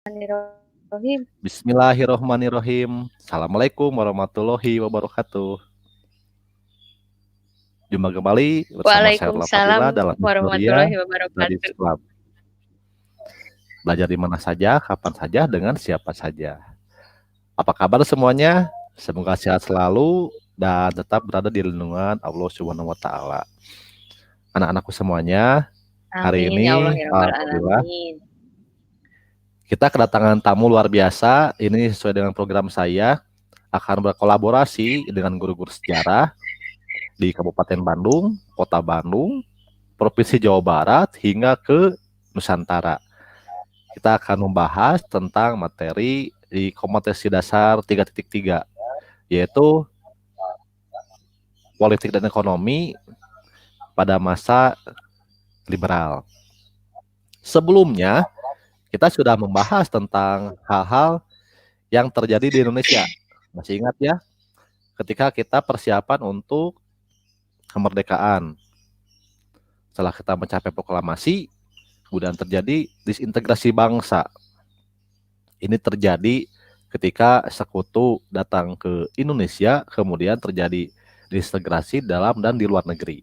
Bismillahirrahmanirrahim. Bismillahirrohmanirrohim. Assalamualaikum warahmatullahi wabarakatuh. Jumpa kembali bersama saya Waalaikumsalam Fadila dalam Historia warahmatullahi dari wabarakatuh. Islam. Belajar di mana saja, kapan saja, dengan siapa saja. Apa kabar semuanya? Semoga sehat selalu dan tetap berada di lindungan Allah Subhanahu wa taala. Anak-anakku semuanya, hari Amin ya Allah ini ya rabbal alhamdulillah alamin. kita kedatangan tamu luar biasa. Ini sesuai dengan program saya akan berkolaborasi dengan guru-guru sejarah di Kabupaten Bandung, Kota Bandung, Provinsi Jawa Barat, hingga ke Nusantara. Kita akan membahas tentang materi di kompetensi dasar 3.3, yaitu politik dan ekonomi pada masa liberal. Sebelumnya, kita sudah membahas tentang hal-hal yang terjadi di Indonesia. Masih ingat ya? Ketika kita persiapan untuk kemerdekaan. Setelah kita mencapai proklamasi, kemudian terjadi disintegrasi bangsa. Ini terjadi ketika sekutu datang ke Indonesia, kemudian terjadi disintegrasi dalam dan di luar negeri.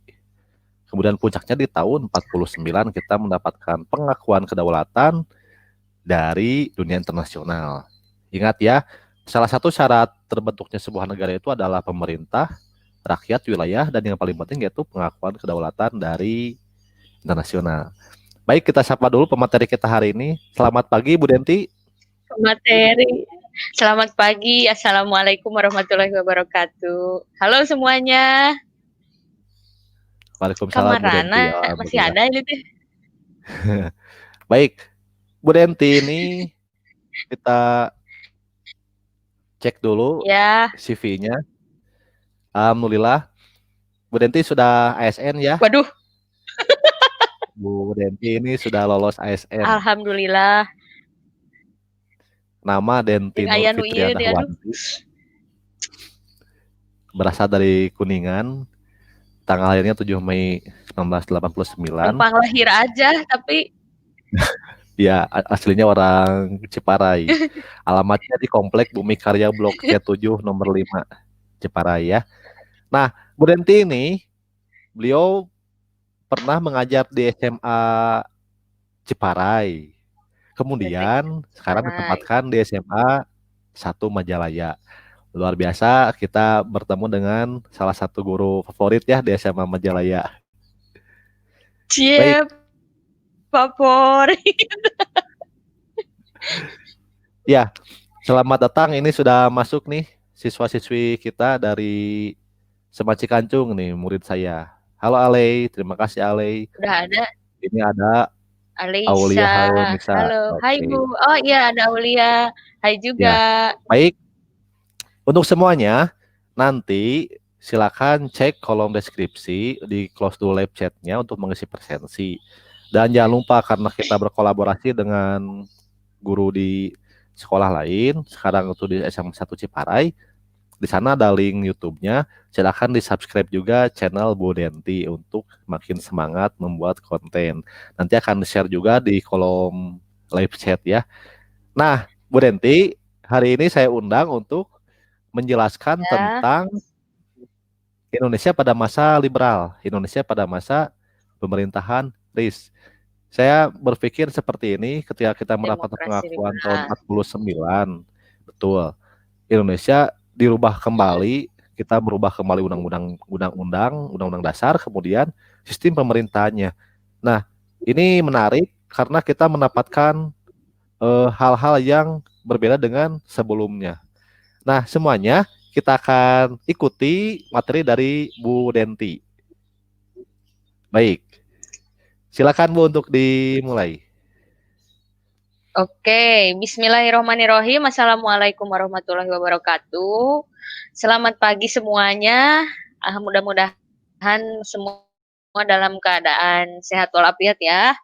Kemudian puncaknya di tahun 49 kita mendapatkan pengakuan kedaulatan dari dunia internasional. Ingat ya, salah satu syarat terbentuknya sebuah negara itu adalah pemerintah, rakyat, wilayah, dan yang paling penting yaitu pengakuan kedaulatan dari internasional. Baik, kita sapa dulu pemateri kita hari ini. Selamat pagi, Bu Denti. Materi. Selamat pagi. Assalamualaikum warahmatullahi wabarakatuh. Halo semuanya. Waalaikumsalam, Bu Denti. Kamarana masih Alhamdulillah. ada ini teh. Baik, Bu Denti ini kita cek dulu Ya. CV-nya. Alhamdulillah, Bu Denti sudah ASN ya. Waduh. Bu Denti ini sudah lolos ASN. Alhamdulillah. Nama Denti Jeung Nur aya nu ieu Fitriana deh aduh. Wanti. Berasal dari Kuningan. Tanggal lahirnya 7 Mei 1989. Numpang lahir aja tapi Ya, aslinya orang Ciparai. Alamatnya di Komplek Bumi Karya Blok C7 nomor 5 Ciparai ya. Nah, Bu Denti ini beliau pernah mengajar di SMA Ciparai. Kemudian sekarang Ciparai. ditempatkan di SMA 1 Majalaya. Luar biasa, kita bertemu dengan salah satu guru favorit ya di SMA Majalaya. Baik. Cie favorit. Ya, selamat datang. Ini sudah masuk nih siswa-siswi kita dari Semaci Kancung nih, murid saya. Halo Ale, terima kasih Ale. Udah ada Ini ada Aulia Alisa. Harunisa. Halo. Hai Oke. Bu. Oh iya ada Aulia. Hai Ya, juga. baik. Untuk semuanya, nanti silakan cek kolom deskripsi di close dulu live chatnya untuk mengisi presensi. Dan jangan lupa karena kita berkolaborasi dengan guru di sekolah lain, sekarang itu di SMA 1 Ciparai, di sana ada link YouTube-nya. Silakan di-subscribe juga channel Bu Denti untuk makin semangat membuat konten. Nanti akan di-share juga di kolom live chat ya. Nah, Bu Denti, hari ini saya undang untuk menjelaskan Ya. tentang Indonesia pada masa liberal, Indonesia pada masa pemerintahan RIS. Saya berpikir seperti ini ketika kita mendapat Demokrasi pengakuan tahun liberal. 49. Betul. Indonesia dirubah kembali, kita merubah kembali undang-undang dasar, kemudian sistem pemerintahannya. Nah, ini menarik karena kita mendapatkan hal-hal yang berbeda dengan sebelumnya. Nah, semuanya kita akan ikuti materi dari Bu Denti. Baik, silakan Bu untuk dimulai. Oke, bismillahirrahmanirrahim. Assalamualaikum warahmatullahi wabarakatuh. Selamat pagi semuanya. Mudah-mudahan semua dalam keadaan sehat walafiat ya.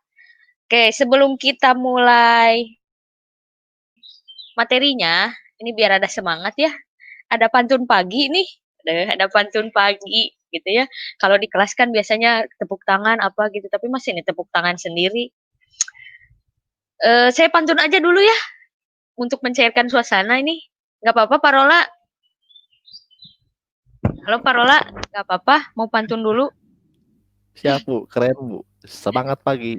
Oke, sebelum kita mulai materinya, ini biar ada semangat ya. Ada pantun pagi nih. Ada pantun pagi gitu ya. Kalau di kelas kan biasanya tepuk tangan apa gitu, tapi masih ini tepuk tangan sendiri. Saya pantun aja dulu ya. untuk mencairkan suasana ini. Nggak apa-apa, Parola? Halo, Parola? Nggak apa-apa? Mau pantun dulu? Siap, Bu. Keren, Bu. Semangat pagi.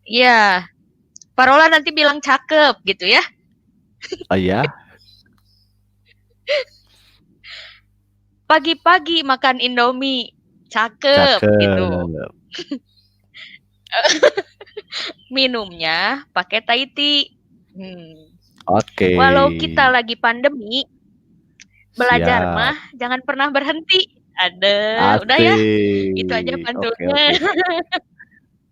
Iya. Parola nanti bilang cakep gitu ya. Oh iya, Pagi-pagi makan Indomie. Cakep gitu. cakep. Minumnya pakai Thai tea. Hmm. Oke, Walau kita lagi pandemi, belajar siap. mah jangan pernah berhenti. Ada, udah ya. Itu aja Asik. Oke, pantunnya. oke.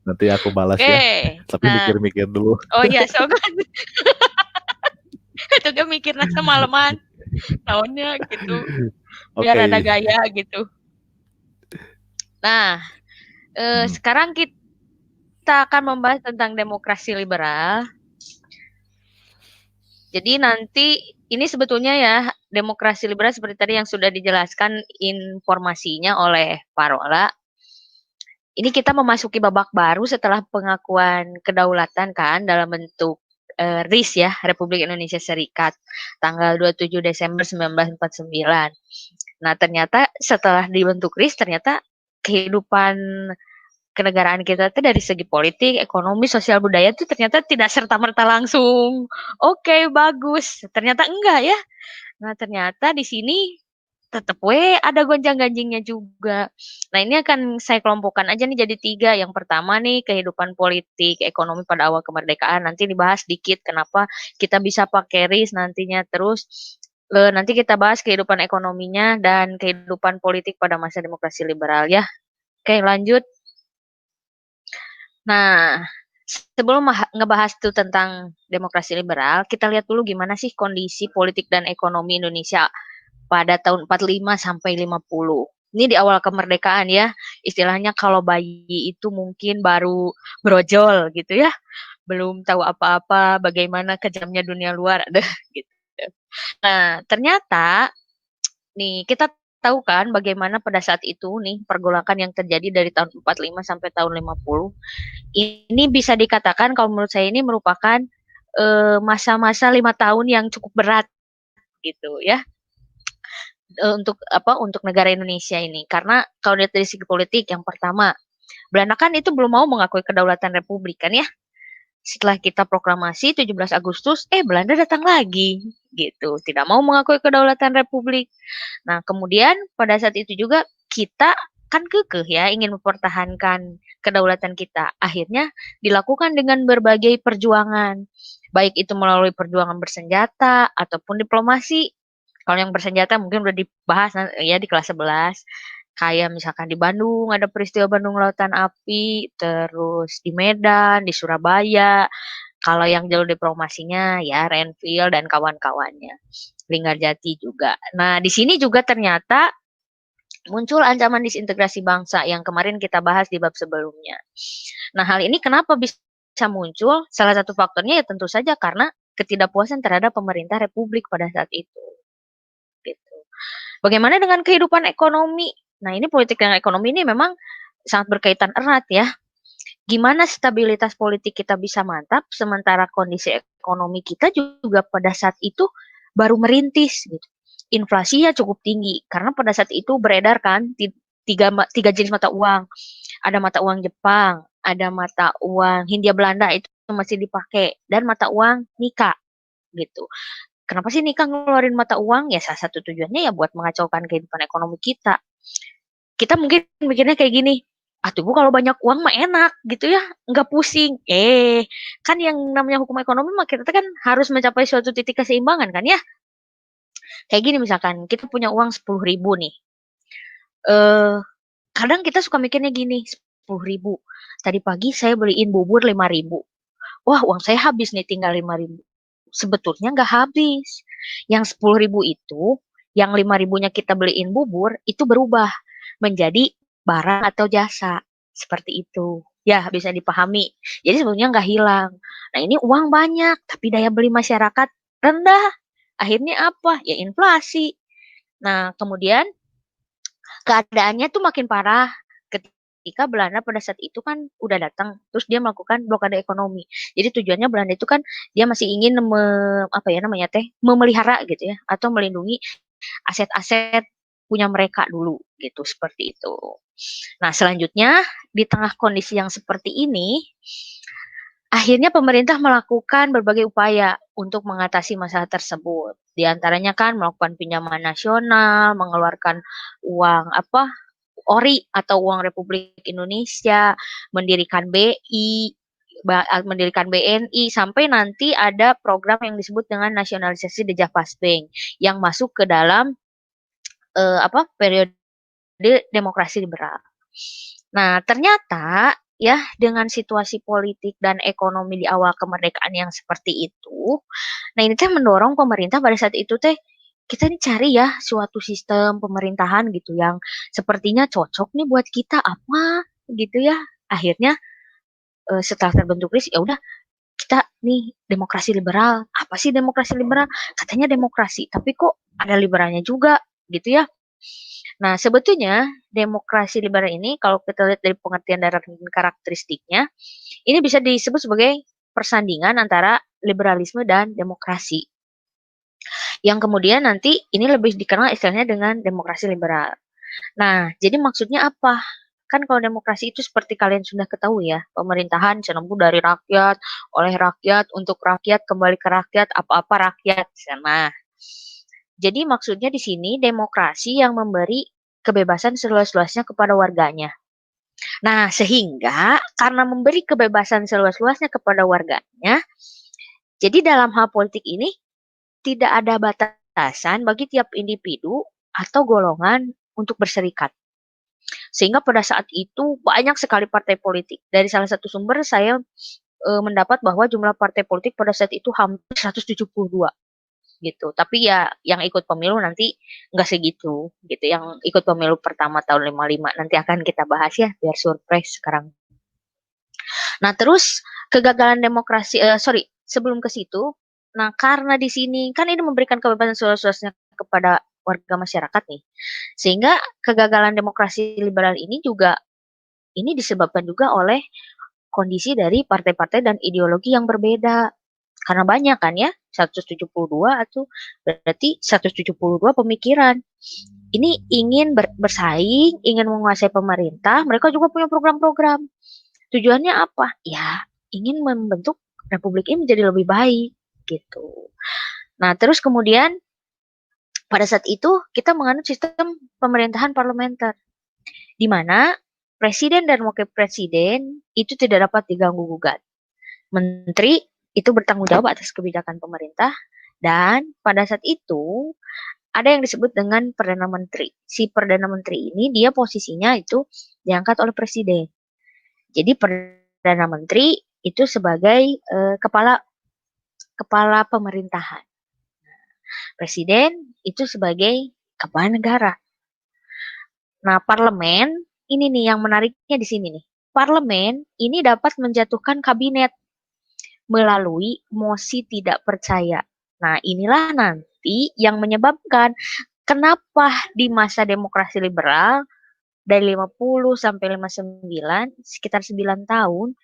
Nanti aku balas ya. Oke. Tapi Nah, mikir-mikir dulu. oh iya, sobat. Itu kan mikirnya semalaman. Tahunnya gitu. Biar ada Oke. gaya gitu. Nah, Hmm. sekarang kita akan membahas tentang demokrasi liberal. Jadi nanti ini sebetulnya ya demokrasi liberal seperti tadi yang sudah dijelaskan informasinya oleh Parola. Ini kita memasuki babak baru setelah pengakuan kedaulatan kan dalam bentuk RIS ya, Republik Indonesia Serikat, tanggal 27 Desember 1949. Nah, ternyata setelah dibentuk RIS ternyata kehidupan kenegaraan kita tuh dari segi politik, ekonomi, sosial budaya tuh ternyata tidak serta-merta langsung oke, bagus. Ternyata enggak ya. Nah, ternyata di sini tetap ada gonjang-ganjingnya juga. Nah, ini akan saya kelompokkan aja nih jadi 3. Yang pertama nih kehidupan politik, ekonomi pada awal kemerdekaan. Nanti dibahas dikit kenapa kita bisa pakai RIS nantinya. Terus nanti kita bahas kehidupan ekonominya dan kehidupan politik pada masa demokrasi liberal ya. Oke, lanjut. Nah, sebelum ngebahas tuh tentang demokrasi liberal, kita lihat dulu gimana sih kondisi politik dan ekonomi Indonesia pada tahun 45 sampai 50. Ini di awal kemerdekaan ya. Istilahnya kalau bayi itu mungkin baru brojol gitu ya. Belum tahu apa-apa, bagaimana kejamnya dunia luar ada gitu. Nah, ternyata nih kita tahu kan bagaimana pada saat itu nih pergolakan yang terjadi dari tahun 45 sampai tahun 50. Ini bisa dikatakan kalau menurut saya ini merupakan masa-masa 5 tahun yang cukup berat gitu ya. Untuk apa, untuk negara Indonesia ini. Karena kalau lihat dari segi politik yang pertama, Belanda kan itu belum mau mengakui kedaulatan republik kan ya. Setelah kita proklamasi 17 Agustus, Belanda datang lagi gitu. Tidak mau mengakui kedaulatan republik. Nah, kemudian pada saat itu juga kita kan kekeh ya ingin mempertahankan kedaulatan kita. Akhirnya dilakukan dengan berbagai perjuangan. Baik itu melalui perjuangan bersenjata ataupun diplomasi. Kalau yang bersenjata mungkin udah dibahas ya di kelas 11. Kayak misalkan di Bandung ada peristiwa Bandung Lautan Api, terus di Medan, di Surabaya. Kalau yang jalur diplomasinya ya Renville dan kawan-kawannya. Linggarjati juga. Nah, di sini juga ternyata muncul ancaman disintegrasi bangsa yang kemarin kita bahas di bab sebelumnya. Nah, hal ini kenapa bisa muncul? Salah satu faktornya ya tentu saja karena ketidakpuasan terhadap pemerintah republik pada saat itu. Gitu. Bagaimana dengan kehidupan ekonomi? Nah, ini politik dan ekonomi ini memang sangat berkaitan erat ya. Gimana stabilitas politik kita bisa mantap, sementara kondisi ekonomi kita juga pada saat itu baru merintis gitu. Inflasinya cukup tinggi karena pada saat itu beredar kan tiga jenis mata uang. Ada mata uang Jepang, ada mata uang Hindia Belanda itu masih dipakai dan mata uang Nika gitu. Kenapa sih Nika ngeluarin mata uang? Ya salah satu tujuannya ya buat mengacaukan kehidupan ekonomi kita. Kita mungkin mikirnya kayak gini, ah tuh kalau banyak uang mah enak gitu ya, nggak pusing. Kan yang namanya hukum ekonomi mah kita kan harus mencapai suatu titik keseimbangan kan ya. Kayak gini misalkan, kita punya uang 10.000 nih. Eh, kadang kita suka mikirnya gini, 10.000. Tadi pagi saya beliin bubur 5.000. Wah, uang saya habis nih tinggal 5.000. Sebetulnya nggak habis. Yang 10.000 itu, yang 5.000-nya kita beliin bubur, itu berubah menjadi barang atau jasa. Seperti itu. Ya, bisa dipahami. Jadi sebetulnya nggak hilang. Nah, ini uang banyak, tapi daya beli masyarakat rendah. Akhirnya apa? Ya inflasi. Nah, kemudian keadaannya tuh makin parah ketika Belanda pada saat itu kan udah datang, terus dia melakukan blokade ekonomi. Jadi tujuannya Belanda itu kan dia masih ingin apa ya namanya teh, memelihara gitu ya, atau melindungi aset-aset punya mereka dulu gitu, seperti itu. Nah, selanjutnya di tengah kondisi yang seperti ini, akhirnya pemerintah melakukan berbagai upaya untuk mengatasi masalah tersebut. Di antaranya kan melakukan pinjaman nasional, mengeluarkan uang apa, ORI atau uang Republik Indonesia, mendirikan BI, mendirikan BNI, sampai nanti ada program yang disebut dengan nasionalisasi The Javas Bank yang masuk ke dalam apa periode demokrasi liberal. Nah, ternyata ya dengan situasi politik dan ekonomi di awal kemerdekaan yang seperti itu, nah ini teh mendorong pemerintah pada saat itu teh kita ini cari ya suatu sistem pemerintahan gitu yang sepertinya cocok nih buat kita apa gitu ya. Akhirnya setelah terbentuk KRIS ya udah kita nih demokrasi liberal. Apa sih demokrasi liberal? Katanya demokrasi, tapi kok ada liberalnya juga gitu ya. Nah, sebetulnya demokrasi liberal ini kalau kita lihat dari pengertian dan karakteristiknya, ini bisa disebut sebagai persandingan antara liberalisme dan demokrasi. Yang kemudian nanti ini lebih dikenal istilahnya dengan demokrasi liberal. Nah, jadi maksudnya apa? Kan kalau demokrasi itu seperti kalian sudah ketahui ya, pemerintahan senempuh dari rakyat, oleh rakyat, untuk rakyat, kembali ke rakyat, apa-apa rakyat. Nah, jadi maksudnya di sini demokrasi yang memberi kebebasan seluas-luasnya kepada warganya. Nah, sehingga karena memberi kebebasan seluas-luasnya kepada warganya, jadi dalam hal politik ini tidak ada batasan bagi tiap individu atau golongan untuk berserikat. Sehingga pada saat itu banyak sekali partai politik. Dari salah satu sumber saya mendapat bahwa jumlah partai politik pada saat itu hampir 172 gitu. Tapi ya yang ikut pemilu nanti nggak segitu gitu. Yang ikut pemilu pertama tahun 55 nanti akan kita bahas ya biar surprise sekarang. Nah, terus kegagalan demokrasi sorry, sebelum ke situ, nah karena di sini kan ini memberikan kebebasan seluas-luasnya kepada warga masyarakat nih. Sehingga kegagalan demokrasi liberal ini juga ini disebabkan juga oleh kondisi dari partai-partai dan ideologi yang berbeda. Karena banyak kan ya, 172 atau berarti 172 pemikiran. Ini ingin bersaing, ingin menguasai pemerintah, mereka juga punya program-program. Tujuannya apa? Ya, ingin membentuk republik ini menjadi lebih baik gitu. Nah, terus kemudian pada saat itu kita menganut sistem pemerintahan parlementer di mana presiden dan wakil presiden itu tidak dapat diganggu-gugat. Menteri itu bertanggung jawab atas kebijakan pemerintah dan pada saat itu ada yang disebut dengan Perdana Menteri. Si Perdana Menteri ini dia posisinya itu diangkat oleh presiden. Jadi Perdana Menteri itu sebagai kepala pemerintahan. Presiden itu sebagai kepala negara. Nah, parlemen ini nih yang menariknya di sini nih. Parlemen ini dapat menjatuhkan kabinet melalui mosi tidak percaya. Nah, inilah nanti yang menyebabkan kenapa di masa demokrasi liberal dari 50 sampai 59, sekitar 9 tahun,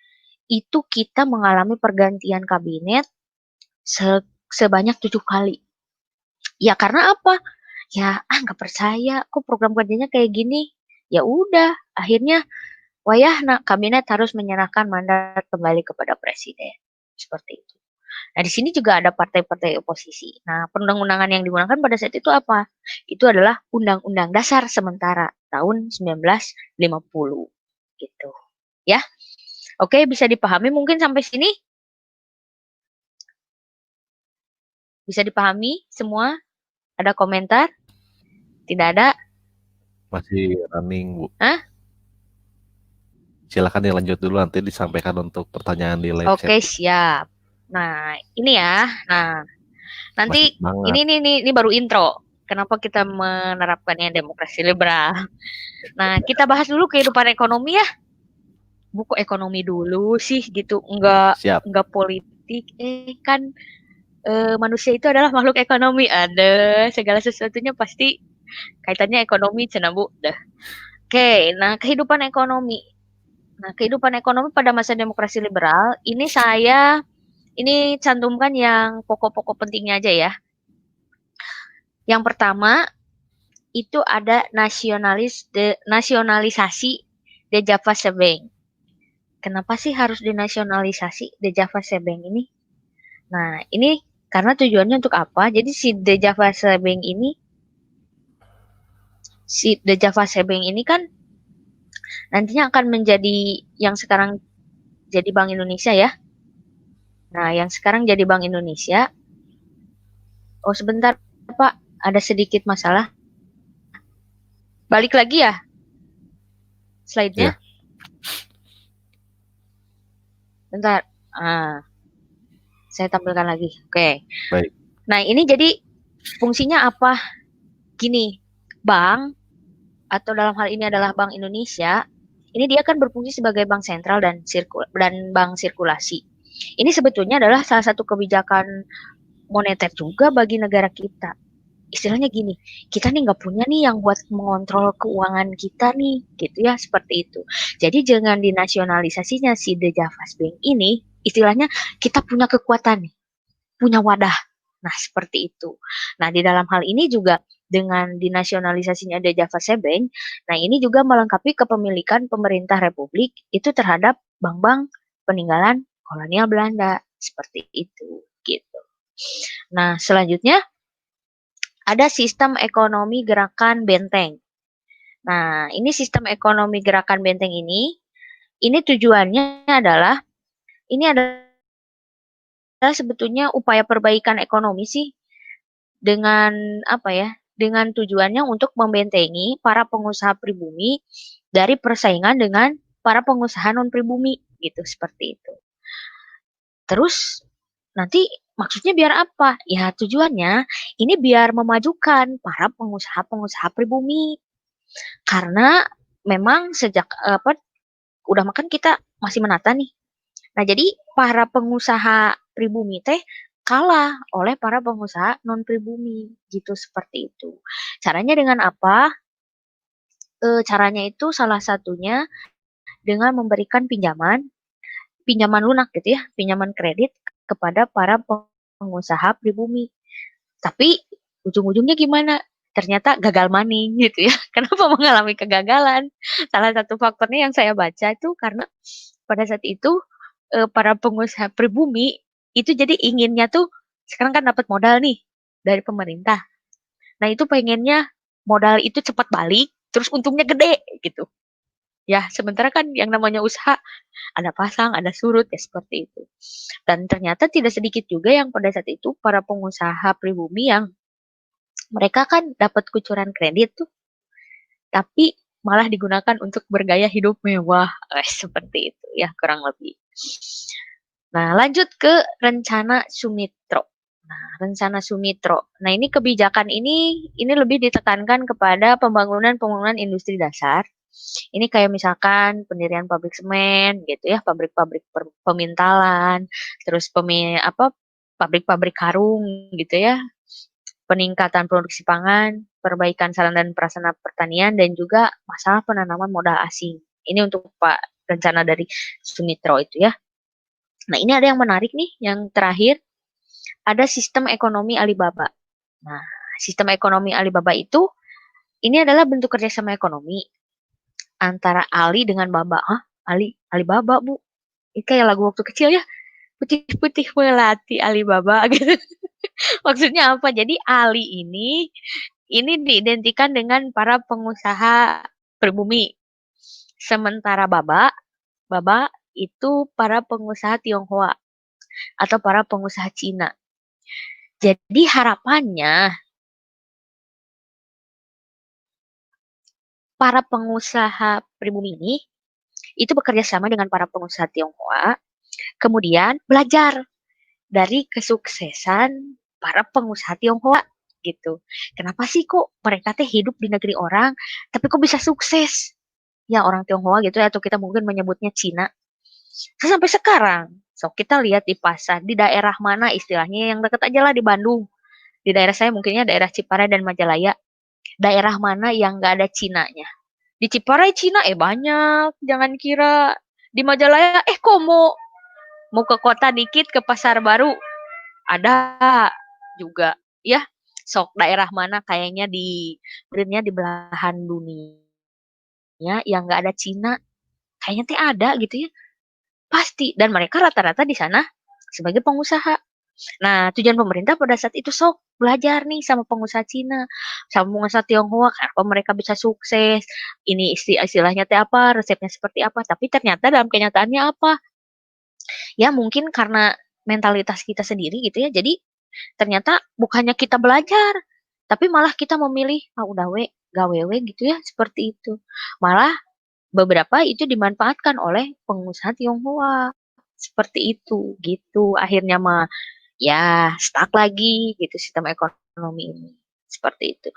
itu kita mengalami pergantian kabinet sebanyak 7 kali. Ya karena apa? Ya, nggak percaya, kok program kerjanya kayak gini. Ya udah, akhirnya wayahna kabinet harus menyerahkan mandat kembali kepada presiden. Seperti itu. Nah, di sini juga ada partai-partai oposisi. Nah, perundang-undangan yang digunakan pada saat itu apa? Itu adalah Undang-Undang Dasar Sementara tahun 1950. Gitu. Ya. Oke, bisa dipahami mungkin sampai sini? Bisa dipahami semua? Ada komentar? Tidak ada? Masih running, Bu. Hah? Silakan dilanjut dulu nanti disampaikan untuk pertanyaan di live chat. Oke, siap. Nah, ini ya. Nah, nanti ini baru intro. Kenapa kita menerapkannya demokrasi liberal? Nah, kita bahas dulu kehidupan ekonomi ya. Buku ekonomi dulu sih gitu, enggak politik. Kan manusia itu adalah makhluk ekonomi. Ada segala sesuatunya pasti kaitannya ekonomi, cenah Bu. Dah. Oke, nah kehidupan ekonomi. Nah, kehidupan ekonomi pada masa demokrasi liberal, ini cantumkan yang pokok-pokok pentingnya aja ya. Yang pertama, itu ada nasionalisasi de Java Bank. Kenapa sih harus dinasionalisasi de Java Bank ini? Nah, ini karena tujuannya untuk apa? Jadi si de Java Bank ini kan nantinya akan menjadi yang sekarang jadi Bank Indonesia ya. Nah, yang sekarang jadi Bank Indonesia. Oh, sebentar, Pak. Ada sedikit masalah. Balik lagi ya slide-nya. Ya, Bentar. Saya tampilkan lagi. Oke. baik. Nah, ini jadi fungsinya apa? Gini, bank atau dalam hal ini adalah Bank Indonesia, ini dia kan berfungsi sebagai bank sentral dan bank sirkulasi. Ini sebetulnya adalah salah satu kebijakan moneter juga bagi negara kita. Istilahnya gini, kita nih nggak punya nih yang buat mengontrol keuangan kita nih, gitu ya, seperti itu. Jadi jangan dinasionalisasinya si The Javas Bank ini, istilahnya kita punya kekuatan nih, punya wadah. Nah, seperti itu. Nah, di dalam hal ini juga dengan dinasionalisasinya The Javas Bank, nah ini juga melengkapi kepemilikan pemerintah Republik itu terhadap bank-bank peninggalan kolonial Belanda, seperti itu, gitu. Nah, selanjutnya ada sistem ekonomi gerakan benteng. Nah, ini sistem ekonomi gerakan benteng ini tujuannya adalah, ini adalah sebetulnya upaya perbaikan ekonomi sih dengan apa ya? Dengan tujuannya untuk membentengi para pengusaha pribumi dari persaingan dengan para pengusaha non pribumi gitu seperti itu. Terus nanti maksudnya biar apa? Ya tujuannya ini biar memajukan para pengusaha-pengusaha pribumi. Karena memang sejak apa udah makan kita masih menata nih. Nah, jadi para pengusaha pribumi teh kalah oleh para pengusaha non pribumi gitu seperti itu. Caranya dengan apa? Caranya itu salah satunya dengan memberikan pinjaman lunak gitu ya, pinjaman kredit kepada para pengusaha pribumi. Tapi ujung-ujungnya gimana? Ternyata gagal money gitu ya. Kenapa mengalami kegagalan? Salah satu faktornya yang saya baca itu karena pada saat itu para pengusaha pribumi itu jadi inginnya tuh sekarang kan dapat modal nih dari pemerintah. Nah, itu pengennya modal itu cepat balik, terus untungnya gede gitu. Ya, sementara kan yang namanya usaha ada pasang, ada surut ya seperti itu. Dan ternyata tidak sedikit juga yang pada saat itu para pengusaha pribumi yang mereka kan dapat kucuran kredit tuh, tapi malah digunakan untuk bergaya hidup mewah. Seperti itu ya kurang lebih. Nah, lanjut ke rencana Sumitro. Nah, rencana Sumitro. Nah, ini kebijakan ini lebih ditekankan kepada pembangunan industri dasar. Ini kayak misalkan pendirian pabrik semen gitu ya, pabrik-pabrik pemintalan, terus pabrik-pabrik karung gitu ya, peningkatan produksi pangan, perbaikan sarana dan prasarana pertanian, dan juga masalah penanaman modal asing. Ini untuk rencana dari Sumitro itu ya. Nah, ini ada yang menarik nih, yang terakhir, ada sistem ekonomi Alibaba. Nah, sistem ekonomi Alibaba itu, ini adalah bentuk kerjasama ekonomi antara Ali dengan Baba. Alibaba, Bu. Ini kayak lagu waktu kecil ya. Putih-putih melati Alibaba gitu. Maksudnya apa? Jadi Ali ini diidentikan dengan para pengusaha pribumi. Sementara Baba itu para pengusaha Tionghoa atau para pengusaha Cina. Jadi harapannya para pengusaha pribumi ini itu bekerja sama dengan para pengusaha Tionghoa, kemudian belajar dari kesuksesan para pengusaha Tionghoa gitu. Kenapa sih kok mereka teh hidup di negeri orang, tapi kok bisa sukses? Ya orang Tionghoa gitu ya, atau kita mungkin menyebutnya Cina. Sampai sekarang, so kita lihat di pasar, di daerah mana istilahnya yang deket aja lah di Bandung. Di daerah saya mungkinnya daerah Ciparai dan Majalaya. Daerah mana yang nggak ada Cinanya? Di Ciparai Cina banyak, jangan kira. Di Majalaya, kok mau ke kota dikit ke pasar baru ada juga ya. Sok daerah mana kayaknya di belahan dunia yang nggak ada Cina, kayaknya teh ada gitu ya, pasti. Dan mereka rata-rata di sana sebagai pengusaha. Nah, tujuan pemerintah pada saat itu sok belajar nih sama pengusaha Cina, sama pengusaha Tionghoa, kenapa mereka bisa sukses, ini istilahnya teh apa, resepnya seperti apa. Tapi ternyata dalam kenyataannya apa? Ya mungkin karena mentalitas kita sendiri gitu ya. Jadi ternyata bukannya kita belajar, tapi malah kita memilih, ah udah gawe we gitu ya, seperti itu. Malah beberapa itu dimanfaatkan oleh pengusaha Tionghoa. Seperti itu, gitu. Akhirnya mah ya stuck lagi gitu sistem ekonomi ini. Seperti itu.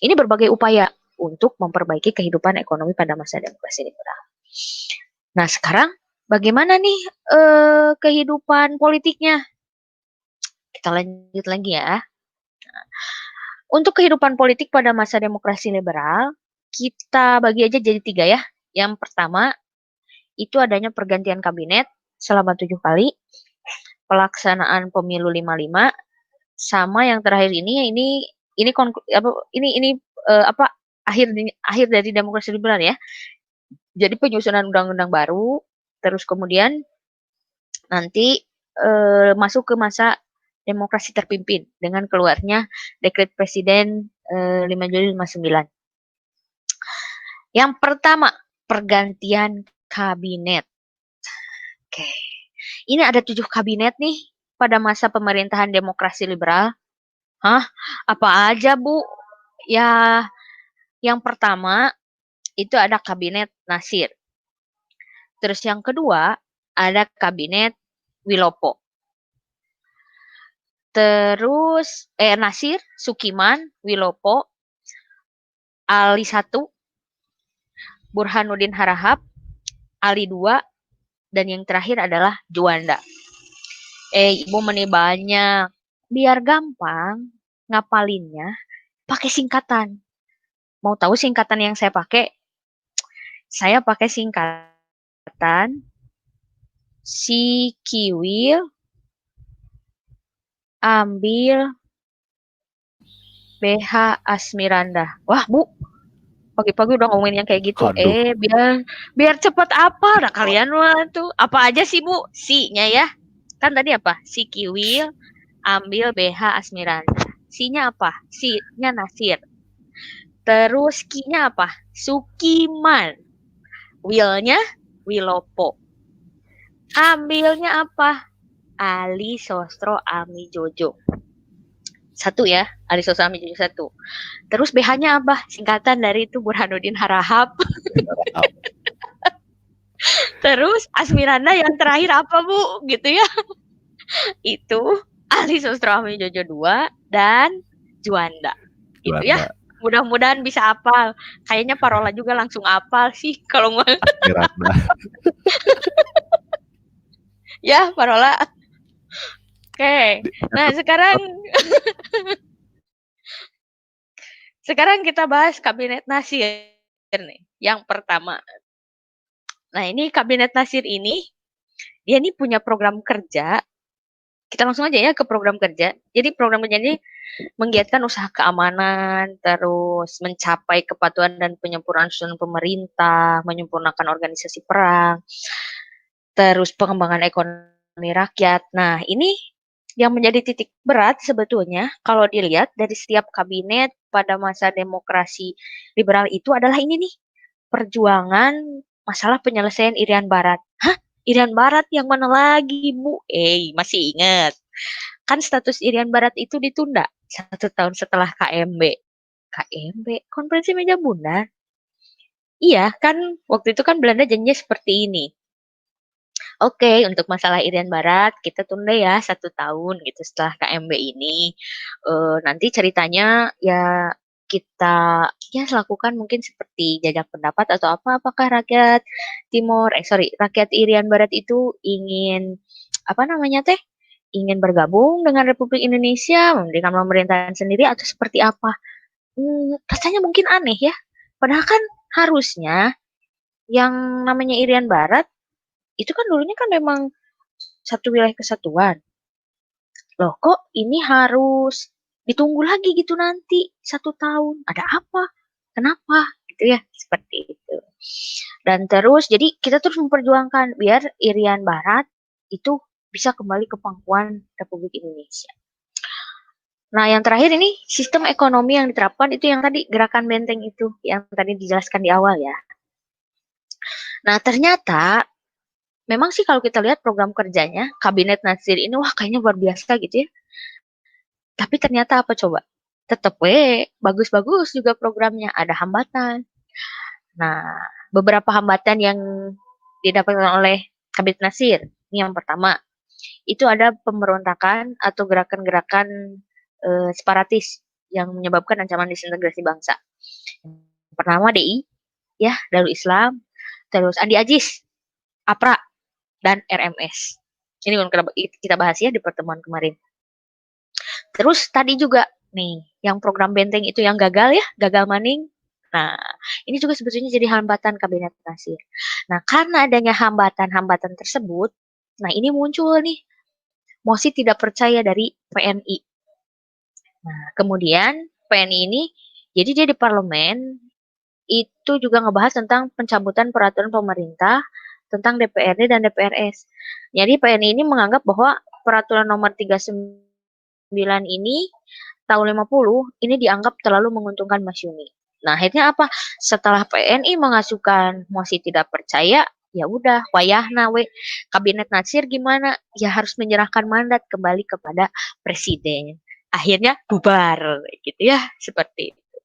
Ini berbagai upaya untuk memperbaiki kehidupan ekonomi pada masa demokrasi liberal. Nah, sekarang bagaimana nih kehidupan politiknya? Kita lanjut lagi ya. Untuk kehidupan politik pada masa demokrasi liberal, kita bagi aja jadi 3 ya. Yang pertama, itu adanya pergantian kabinet selama 7 kali, pelaksanaan pemilu 55, sama yang terakhir ini akhir dari demokrasi liberal ya. Jadi penyusunan undang-undang baru, terus kemudian nanti masuk ke masa demokrasi terpimpin dengan keluarnya dekret presiden 5 Juli 59. Yang pertama, pergantian kabinet. Oke. Ini ada 7 kabinet nih pada masa pemerintahan demokrasi liberal. Hah? Apa aja, Bu? Ya, yang pertama itu ada kabinet Nasir. Terus yang kedua ada kabinet Wilopo. Terus Nasir, Sukiman, Wilopo, Ali 1, Burhanuddin Harahap, Ali 2, dan yang terakhir adalah Juanda. Ibu meni banyak. Biar gampang ngapalinnya, pakai singkatan. Mau tahu singkatan yang saya pakai? Saya pakai singkatan si Kiwil ambil BH Asmiranda. Wah, Bu, pagi-pagi udah ngomongin yang kayak gitu. Aduh. Biar cepet apa? Nah, kalian mah tuh. Apa aja sih, Bu? Si-nya ya. Kan tadi apa? Si Kiwil ambil BH Asmiranda. Si-nya apa? Si-nya Nasir. Terus Ki-nya apa? Sukiman. Will-nya Wilopo. Ambilnya apa? Ali Sostro Ami Jojo. 1 ya, Ali Sostro Ami Jojo 1. Terus BH-nya apa? Singkatan dari itu Burhanuddin Harahap. Terus Asmiranda yang terakhir apa, Bu? Gitu ya. Itu Ali Sostro Ami Jojo 2 dan Juanda. Gitu ya. Mudah-mudahan bisa hafal. Kayaknya Parola juga langsung hafal sih kalau mau. Asmiranda. Ya, Parola. Oke. Nah, sekarang kita bahas kabinet Nasir nih. Yang pertama. Nah, ini kabinet Nasir ini dia ini punya program kerja. Kita langsung aja ya ke program kerja. Jadi program kerja ini menggiatkan usaha keamanan, terus mencapai kepatuhan dan penyempurnaan susunan pemerintah, menyempurnakan organisasi perang, terus pengembangan ekonomi rakyat. Nah, ini yang menjadi titik berat sebetulnya kalau dilihat dari setiap kabinet pada masa demokrasi liberal itu adalah ini nih, perjuangan masalah penyelesaian Irian Barat. Hah? Irian Barat yang mana lagi, Bu? Masih ingat? Kan status Irian Barat itu ditunda 1 tahun setelah KMB. KMB? Konferensi Meja Bundar? Iya, kan waktu itu kan Belanda janjinya seperti ini. Oke, untuk masalah Irian Barat kita tunda ya 1 tahun gitu setelah KMB ini. Nanti ceritanya ya kita ya lakukan mungkin seperti jajak pendapat atau apa, apakah rakyat rakyat Irian Barat itu ingin apa namanya teh? Ingin bergabung dengan Republik Indonesia, mendirikan pemerintahan sendiri atau seperti apa? Rasanya mungkin aneh ya. Padahal kan harusnya yang namanya Irian Barat itu kan dulunya kan memang satu wilayah kesatuan. Loh kok ini harus ditunggu lagi gitu nanti 1 tahun, ada apa? Kenapa? Gitu ya, seperti itu. Dan terus jadi kita terus memperjuangkan biar Irian Barat itu bisa kembali ke pangkuan Republik Indonesia. Nah, yang terakhir ini sistem ekonomi yang diterapkan itu yang tadi gerakan benteng itu yang tadi dijelaskan di awal ya. Nah, ternyata memang sih kalau kita lihat program kerjanya Kabinet Nasir ini wah kayaknya luar biasa gitu ya. Tapi ternyata apa coba? Tetep bagus-bagus juga programnya, ada hambatan. Nah, beberapa hambatan yang didapatkan oleh Kabinet Nasir. Ini yang pertama, itu ada pemberontakan atau gerakan-gerakan separatis yang menyebabkan ancaman disintegrasi bangsa. Pertama DI, ya Darul Islam, terus Andi Ajis, APRA, dan RMS. Ini yang kita bahas ya di pertemuan kemarin. Terus tadi juga nih, yang program benteng itu yang gagal ya, gagal maning. Nah, ini juga sebetulnya jadi hambatan Kabinet Nasir. Nah, karena adanya hambatan-hambatan tersebut, nah ini muncul nih mosi tidak percaya dari PNI. Nah, kemudian PNI ini, jadi dia di parlemen itu juga ngebahas tentang pencabutan peraturan pemerintah tentang DPRD dan DPRS. Jadi PNI ini menganggap bahwa peraturan nomor 39 ini tahun 50 ini dianggap terlalu menguntungkan Masyumi. Nah, akhirnya apa? Setelah PNI mengajukan mosi tidak percaya, ya udah wayahna we Kabinet Nasir gimana? Ya harus menyerahkan mandat kembali kepada presiden. Akhirnya bubar gitu ya, seperti itu.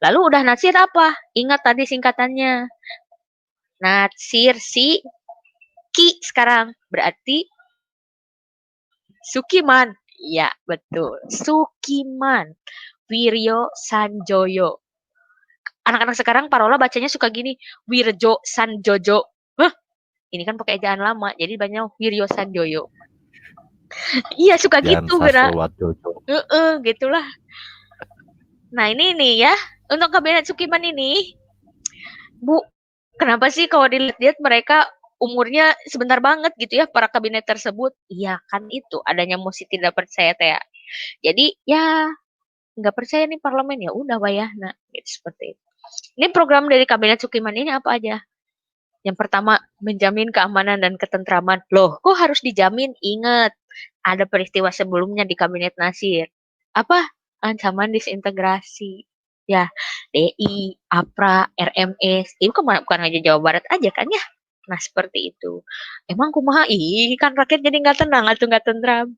Lalu udah Nasir apa? Ingat tadi singkatannya. Nasir si Ki sekarang berarti Sukiman. Ya, betul. Sukiman. Wiryo Sanjoyo. Anak-anak sekarang parola bacanya suka gini, Wirjo Sanjojo. Hah, ini kan pakai ejaan lama, jadi banyak Wiryo Sanjoyo. Iya, suka Jan gitu, Gera. Sastrowardojo. Gitulah. Nah, ini nih ya, untuk Kabinet Sukiman ini, Bu, kenapa sih kalau dilihat-lihat mereka umurnya sebentar banget gitu ya, para kabinet tersebut? Iya, kan itu, adanya mosi tidak percaya teh. Jadi, ya nggak percaya nih parlemen, ya udah wayahna, gitu, seperti itu. Ini program dari Kabinet Sukiman ini apa aja? Yang pertama, menjamin keamanan dan ketentraman. Loh, kok harus dijamin? Ingat, ada peristiwa sebelumnya di Kabinet Nasir. Apa? Ancaman disintegrasi. Ya, DI, APRA, RMS. Itu kan bukan hanya Jawa Barat aja kan ya? Nah, seperti itu. Emang kumaha? Ih, kan rakyat jadi nggak tenang atau nggak tentram.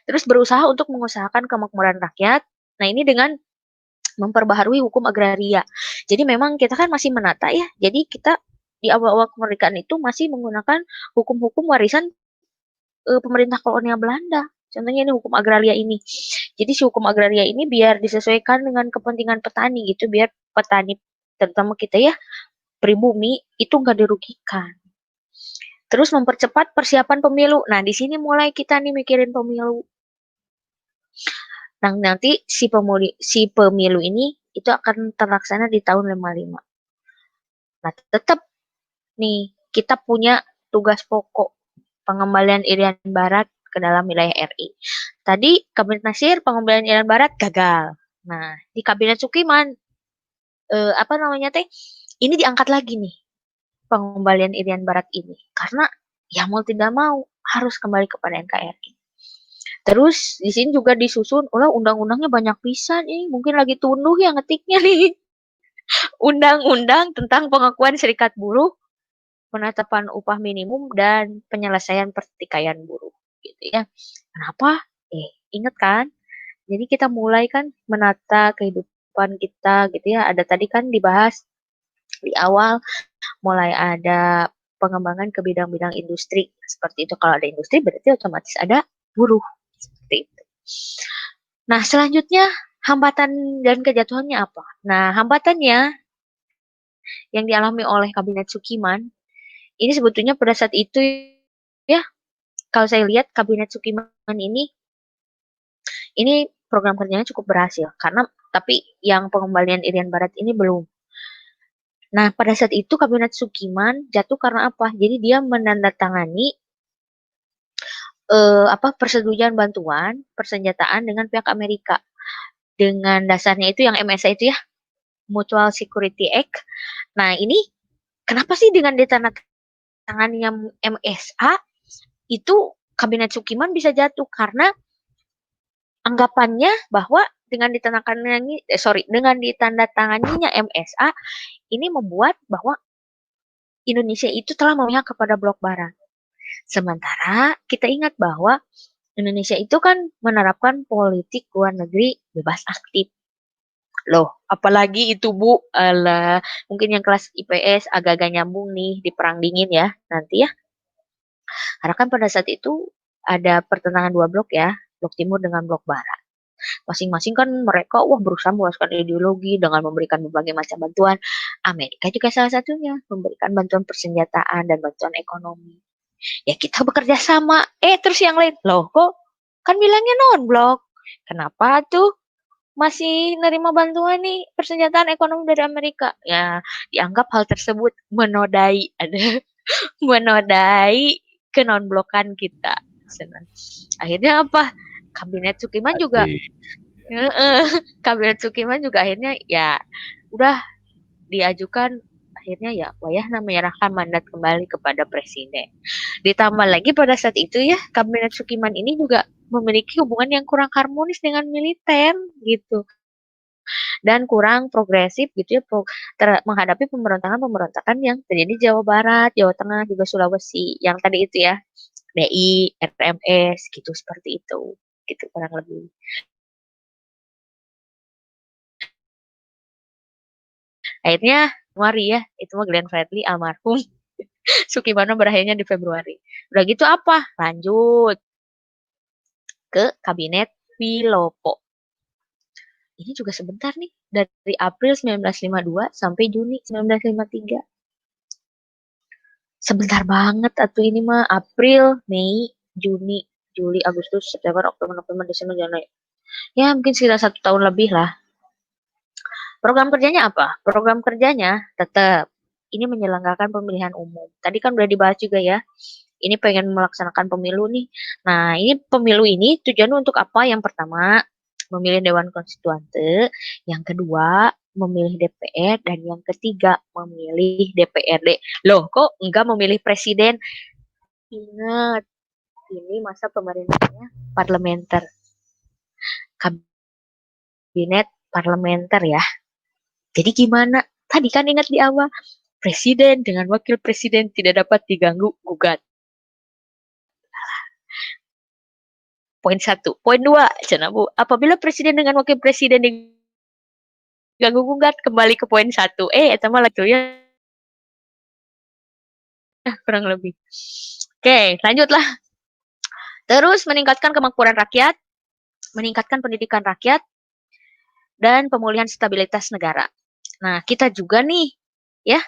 Terus berusaha untuk mengusahakan kemakmuran rakyat. Nah, ini dengan memperbaharui hukum agraria. Jadi memang kita kan masih menata ya. Jadi kita di awal-awal kemerdekaan itu masih menggunakan hukum-hukum warisan pemerintah kolonial Belanda. Contohnya ini hukum agraria ini. Jadi si hukum agraria ini biar disesuaikan dengan kepentingan petani gitu, biar petani terutama kita ya pribumi itu nggak dirugikan. Terus mempercepat persiapan pemilu. Nah di sini mulai kita nih mikirin pemilu. Nah nanti si pemilu ini itu akan terlaksana di tahun 55. Nah tetap nih kita punya tugas pokok pengembalian Irian Barat ke dalam wilayah RI. Tadi Kabinet Nasir pengembalian Irian Barat gagal. Nah, di Kabinet Sukiman apa namanya teh? Ini diangkat lagi nih pengembalian Irian Barat ini karena ya mau tidak mau harus kembali kepada NKRI. Terus di sini juga disusun, undang-undangnya banyak pisan nih, mungkin lagi tunduh ya ngetiknya nih. Undang-undang tentang pengakuan serikat buruh, penetapan upah minimum dan penyelesaian pertikaian buruh gitu ya. Kenapa? Ingat kan? Jadi kita mulai kan menata kehidupan kita gitu ya. Ada tadi kan dibahas di awal mulai ada pengembangan ke bidang-bidang industri. Seperti itu kalau ada industri berarti otomatis ada buruh. Seperti itu. Nah, selanjutnya hambatan dan kejatuhannya apa? Nah, hambatannya yang dialami oleh Kabinet Sukiman ini sebetulnya pada saat itu ya, kalau saya lihat Kabinet Sukiman ini program kerjanya cukup berhasil karena tapi yang pengembalian Irian Barat ini belum. Nah, pada saat itu Kabinet Sukiman jatuh karena apa? Jadi dia menandatangani persetujuan bantuan persenjataan dengan pihak Amerika. Dengan dasarnya itu yang MSA itu ya, Mutual Security Act. Nah, ini kenapa sih dengan ditandatanganinya MSA itu Kabinet Sukiman bisa jatuh? Karena anggapannya bahwa dengan ditandatanganinya MSA ini membuat bahwa Indonesia itu telah memihak kepada blok barat. Sementara kita ingat bahwa Indonesia itu kan menerapkan politik luar negeri bebas aktif. Loh, apalagi itu Bu, alah, mungkin yang kelas IPS agak-agak nyambung nih di perang dingin ya nanti ya. Karena kan pada saat itu ada pertentangan dua blok ya, blok timur dengan blok barat. Masing-masing kan mereka berusaha meluaskan ideologi dengan memberikan berbagai macam bantuan. Amerika juga salah satunya memberikan bantuan persenjataan dan bantuan ekonomi. Ya kita bekerja sama. Terus yang lain, loh kok kan bilangnya non-blok. Kenapa tuh masih nerima bantuan nih persenjataan ekonomi dari Amerika? Ya dianggap hal tersebut menodai, ada menodai ke non-blokan kita. Akhirnya apa? Kabinet Sukiman juga Kabinet Sukiman juga akhirnya ya udah diajukan akhirnya ya Wayahna menyerahkan mandat kembali kepada presiden. Ditambah lagi pada saat itu ya Kabinet Sukiman ini juga memiliki hubungan yang kurang harmonis dengan militer gitu dan kurang progresif gitu ya menghadapi pemberontakan-pemberontakan yang terjadi di Jawa Barat, Jawa Tengah juga Sulawesi yang tadi itu ya DI, RMS gitu seperti itu gitu kurang lebih. Akhirnya Januari ya, itu mah Glenn Fredly almarhum. Sukimano berakhirnya di Februari. Udah gitu apa? Lanjut ke Kabinet Wilopo. Ini juga sebentar nih, dari April 1952 sampai Juni 1953. Sebentar banget atuh ini mah, April, Mei, Juni, Juli, Agustus, September, Oktober, November, Desember, Januari. Ya mungkin sekitar 1 tahun lebih lah. Program kerjanya apa? Program kerjanya tetap ini menyelenggarakan pemilihan umum. Tadi kan udah dibahas juga ya. Ini pengen melaksanakan pemilu nih. Nah, ini pemilu ini tujuannya untuk apa? Yang pertama, memilih Dewan Konstituante. Yang kedua, memilih DPR. Dan yang ketiga, memilih DPRD. Loh, kok enggak memilih presiden? Ingat, ini masa pemerintahnya parlementer. Kabinet parlementer ya. Jadi gimana? Tadi kan ingat di awal, presiden dengan wakil presiden tidak dapat diganggu gugat. Poin 1. Poin 2, Cina Bu. Apabila presiden dengan wakil presiden diganggu gugat, kembali ke poin 1. Itu mah lagi ya. Kurang lebih. Oke, lanjutlah. Terus meningkatkan kemakmuran rakyat, meningkatkan pendidikan rakyat, dan pemulihan stabilitas negara. Nah, kita juga nih, ya,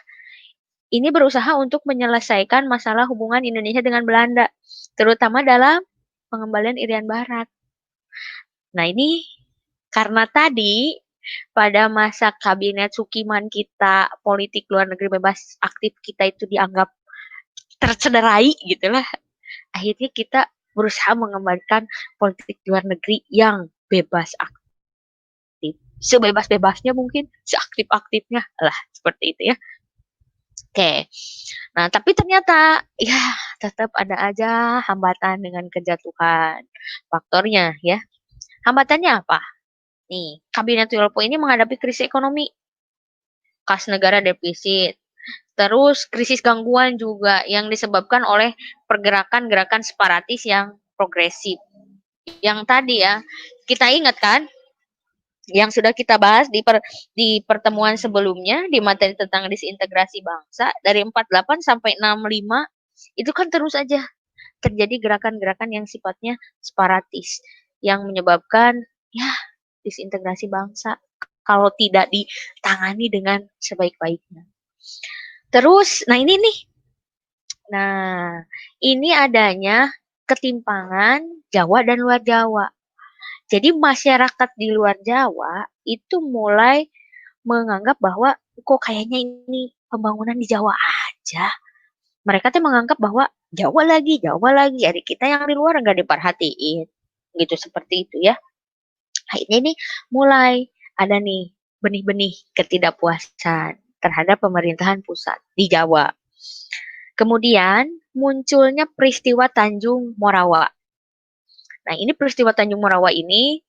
ini berusaha untuk menyelesaikan masalah hubungan Indonesia dengan Belanda, terutama dalam pengembalian Irian Barat. Nah, ini karena tadi pada masa Kabinet Sukiman kita, politik luar negeri bebas aktif kita itu dianggap tercederai gitulah. Akhirnya kita berusaha mengembalikan politik luar negeri yang bebas aktif. Sebebas-bebasnya mungkin, seaktif-aktifnya lah seperti itu ya. Oke. Nah, tapi ternyata ya tetap ada aja hambatan dengan kejatuhan faktornya ya. Hambatannya apa? Nih, Kabinet Wilopo ini menghadapi krisis ekonomi, kas negara defisit, terus krisis gangguan juga yang disebabkan oleh pergerakan-gerakan separatis yang progresif. Yang tadi ya, kita ingat kan, yang sudah kita bahas di pertemuan sebelumnya di materi tentang disintegrasi bangsa dari 48 sampai 65 itu kan terus aja terjadi gerakan-gerakan yang sifatnya separatis yang menyebabkan ya disintegrasi bangsa kalau tidak ditangani dengan sebaik-baiknya. Terus, nah ini nih. Nah, ini adanya ketimpangan Jawa dan luar Jawa. Jadi masyarakat di luar Jawa itu mulai menganggap bahwa kok kayaknya ini pembangunan di Jawa aja. Mereka tuh menganggap bahwa Jawa lagi, jadi kita yang di luar nggak diperhatiin. Gitu, seperti itu ya. Nah, ini nih mulai ada nih benih-benih ketidakpuasan terhadap pemerintahan pusat di Jawa. Kemudian munculnya peristiwa Tanjung Morawa. Nah, ini peristiwa Tanjung Morawa ini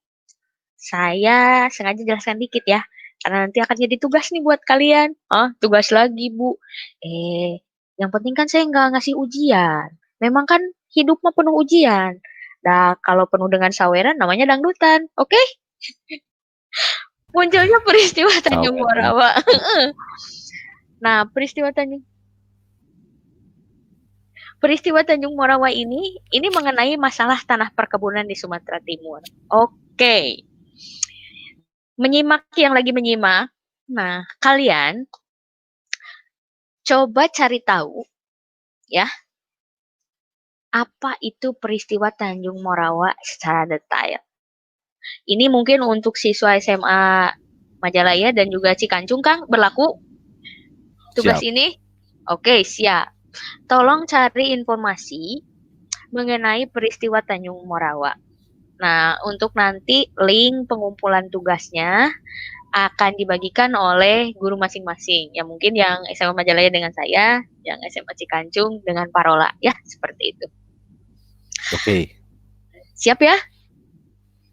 saya sengaja jelaskan dikit ya, karena nanti akan jadi tugas nih buat kalian. Ah, tugas lagi, Bu. Yang penting kan saya nggak ngasih ujian. Memang kan hidup mah penuh ujian. Nah, kalau penuh dengan saweran namanya dangdutan. Oke? Munculnya peristiwa Tanjung Saweran. Morawa. Nah, peristiwa Tanjung Morawa ini mengenai masalah tanah perkebunan di Sumatera Timur. Oke. Menyimak yang lagi menyimak. Nah, kalian coba cari tahu ya, apa itu peristiwa Tanjung Morawa secara detail. Ini mungkin untuk siswa SMA Majalaya dan juga Cikancung, Kang, berlaku tugas Siap. ini? Oke, siap. Tolong cari informasi mengenai peristiwa Tanjung Morawa. Nah, untuk nanti link pengumpulan tugasnya akan dibagikan oleh guru masing-masing. Ya mungkin yang SMA Majalaya dengan saya, yang SMA Cikancung dengan Parola. Ya, seperti itu. Oke. Siap ya?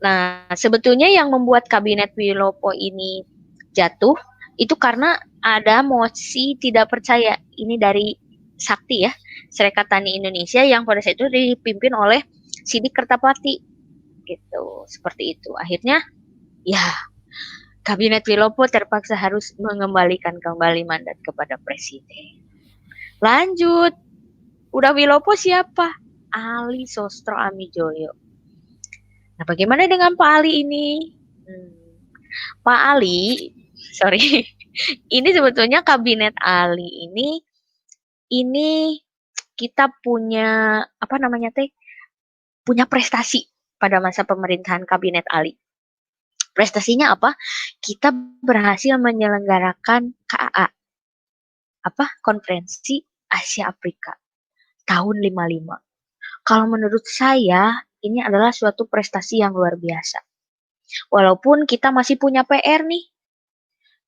Nah, sebetulnya yang membuat Kabinet Wilopo ini jatuh itu karena ada mosi tidak percaya. Ini dari Sakti ya, Serikat Tani Indonesia yang pada saat itu dipimpin oleh Sidik Kertapati. Gitu, seperti itu. Akhirnya ya Kabinet Wilopo terpaksa harus mengembalikan kembali mandat kepada Presiden. Lanjut, udah Wilopo siapa? Ali Sostro Amijoyo. Nah, bagaimana dengan Pak Ali ini? Pak Ali, sorry, ini sebetulnya Kabinet Ali ini kita punya apa namanya teh? Punya prestasi pada masa pemerintahan Kabinet Ali. Prestasinya apa? Kita berhasil menyelenggarakan KAA, apa? Konferensi Asia Afrika tahun 55. Kalau menurut saya, ini adalah suatu prestasi yang luar biasa. Walaupun kita masih punya PR nih.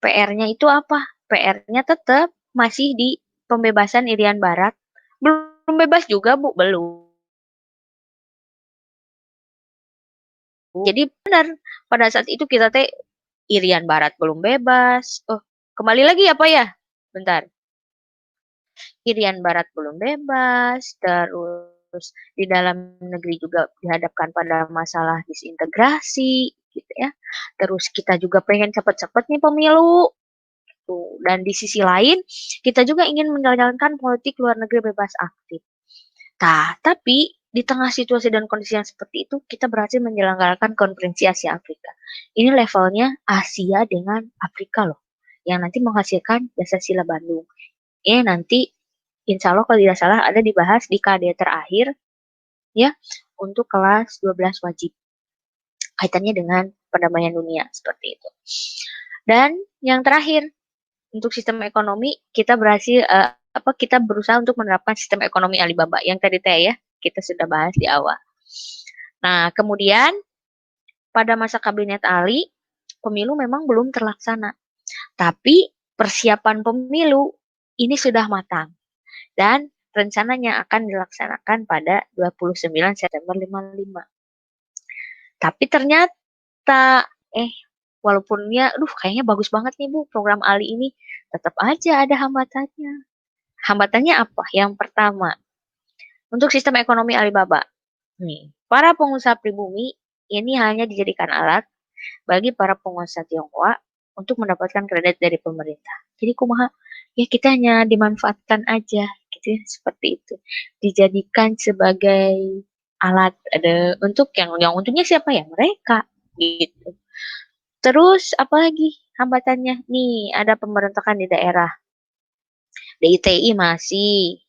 PR-nya itu apa? PR-nya tetap masih di pembebasan Irian Barat. Belum bebas juga, Bu, belum. Jadi benar, pada saat itu kita teh Irian Barat belum bebas. Oh, kembali lagi apa ya? Bentar. Irian Barat belum bebas, terus di dalam negeri juga dihadapkan pada masalah disintegrasi, gitu ya. Terus kita juga pengen cepet-cepet nih pemilu. Tuh. Dan di sisi lain, kita juga ingin menjalankan politik luar negeri bebas aktif. Nah, tapi di tengah situasi dan kondisi yang seperti itu, kita berhasil menyelenggarakan konferensi Asia Afrika. Ini levelnya Asia dengan Afrika loh, yang nanti menghasilkan Jasa Sila Bandung. Ini nanti insya Allah kalau tidak salah ada dibahas di KD terakhir ya untuk kelas 12 wajib. Kaitannya dengan perdamaian dunia seperti itu. Dan yang terakhir, untuk sistem ekonomi kita berhasil kita berusaha untuk menerapkan sistem ekonomi Alibaba yang tadi ya kita sudah bahas di awal. Nah, kemudian pada masa Kabinet Ali, pemilu memang belum terlaksana. Tapi persiapan pemilu ini sudah matang. Dan rencananya akan dilaksanakan pada 29 September 55. Tapi ternyata walaupun ya kayaknya bagus banget nih Bu program Ali ini, tetap aja ada hambatannya. Hambatannya apa? Yang pertama, untuk sistem ekonomi Alibaba. Nih, para pengusaha pribumi ini hanya dijadikan alat bagi para pengusaha Tionghoa untuk mendapatkan kredit dari pemerintah. Jadi kumaha? Ya kita hanya dimanfaatkan aja gitu ya, seperti itu. Dijadikan sebagai alat ada untuk yang untungnya siapa ya? Mereka gitu. Terus apalagi hambatannya? Nih, ada pemberontakan di daerah. DITI masih,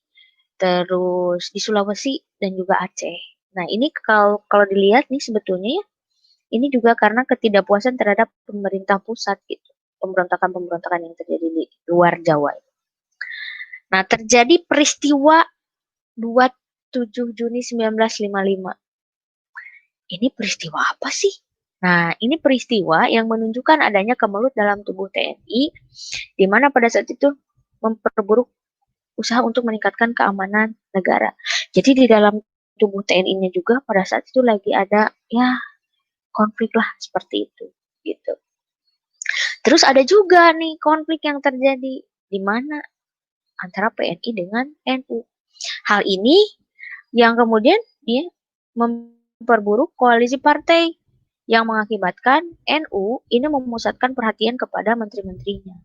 terus di Sulawesi dan juga Aceh. Nah, ini kalau dilihat nih sebetulnya ya, ini juga karena ketidakpuasan terhadap pemerintah pusat gitu. Pemberontakan-pemberontakan yang terjadi di luar Jawa. Nah, terjadi peristiwa 27 Juni 1955. Ini peristiwa apa sih? Nah, ini peristiwa yang menunjukkan adanya kemelut dalam tubuh TNI, di mana pada saat itu memperburuk usaha untuk meningkatkan keamanan negara. Jadi di dalam tubuh TNI-nya juga pada saat itu lagi ada ya konflik lah seperti itu, gitu. Terus ada juga nih konflik yang terjadi di mana antara PNI dengan NU. Hal ini yang kemudian dia memperburuk koalisi partai yang mengakibatkan NU ini memusatkan perhatian kepada menteri-menterinya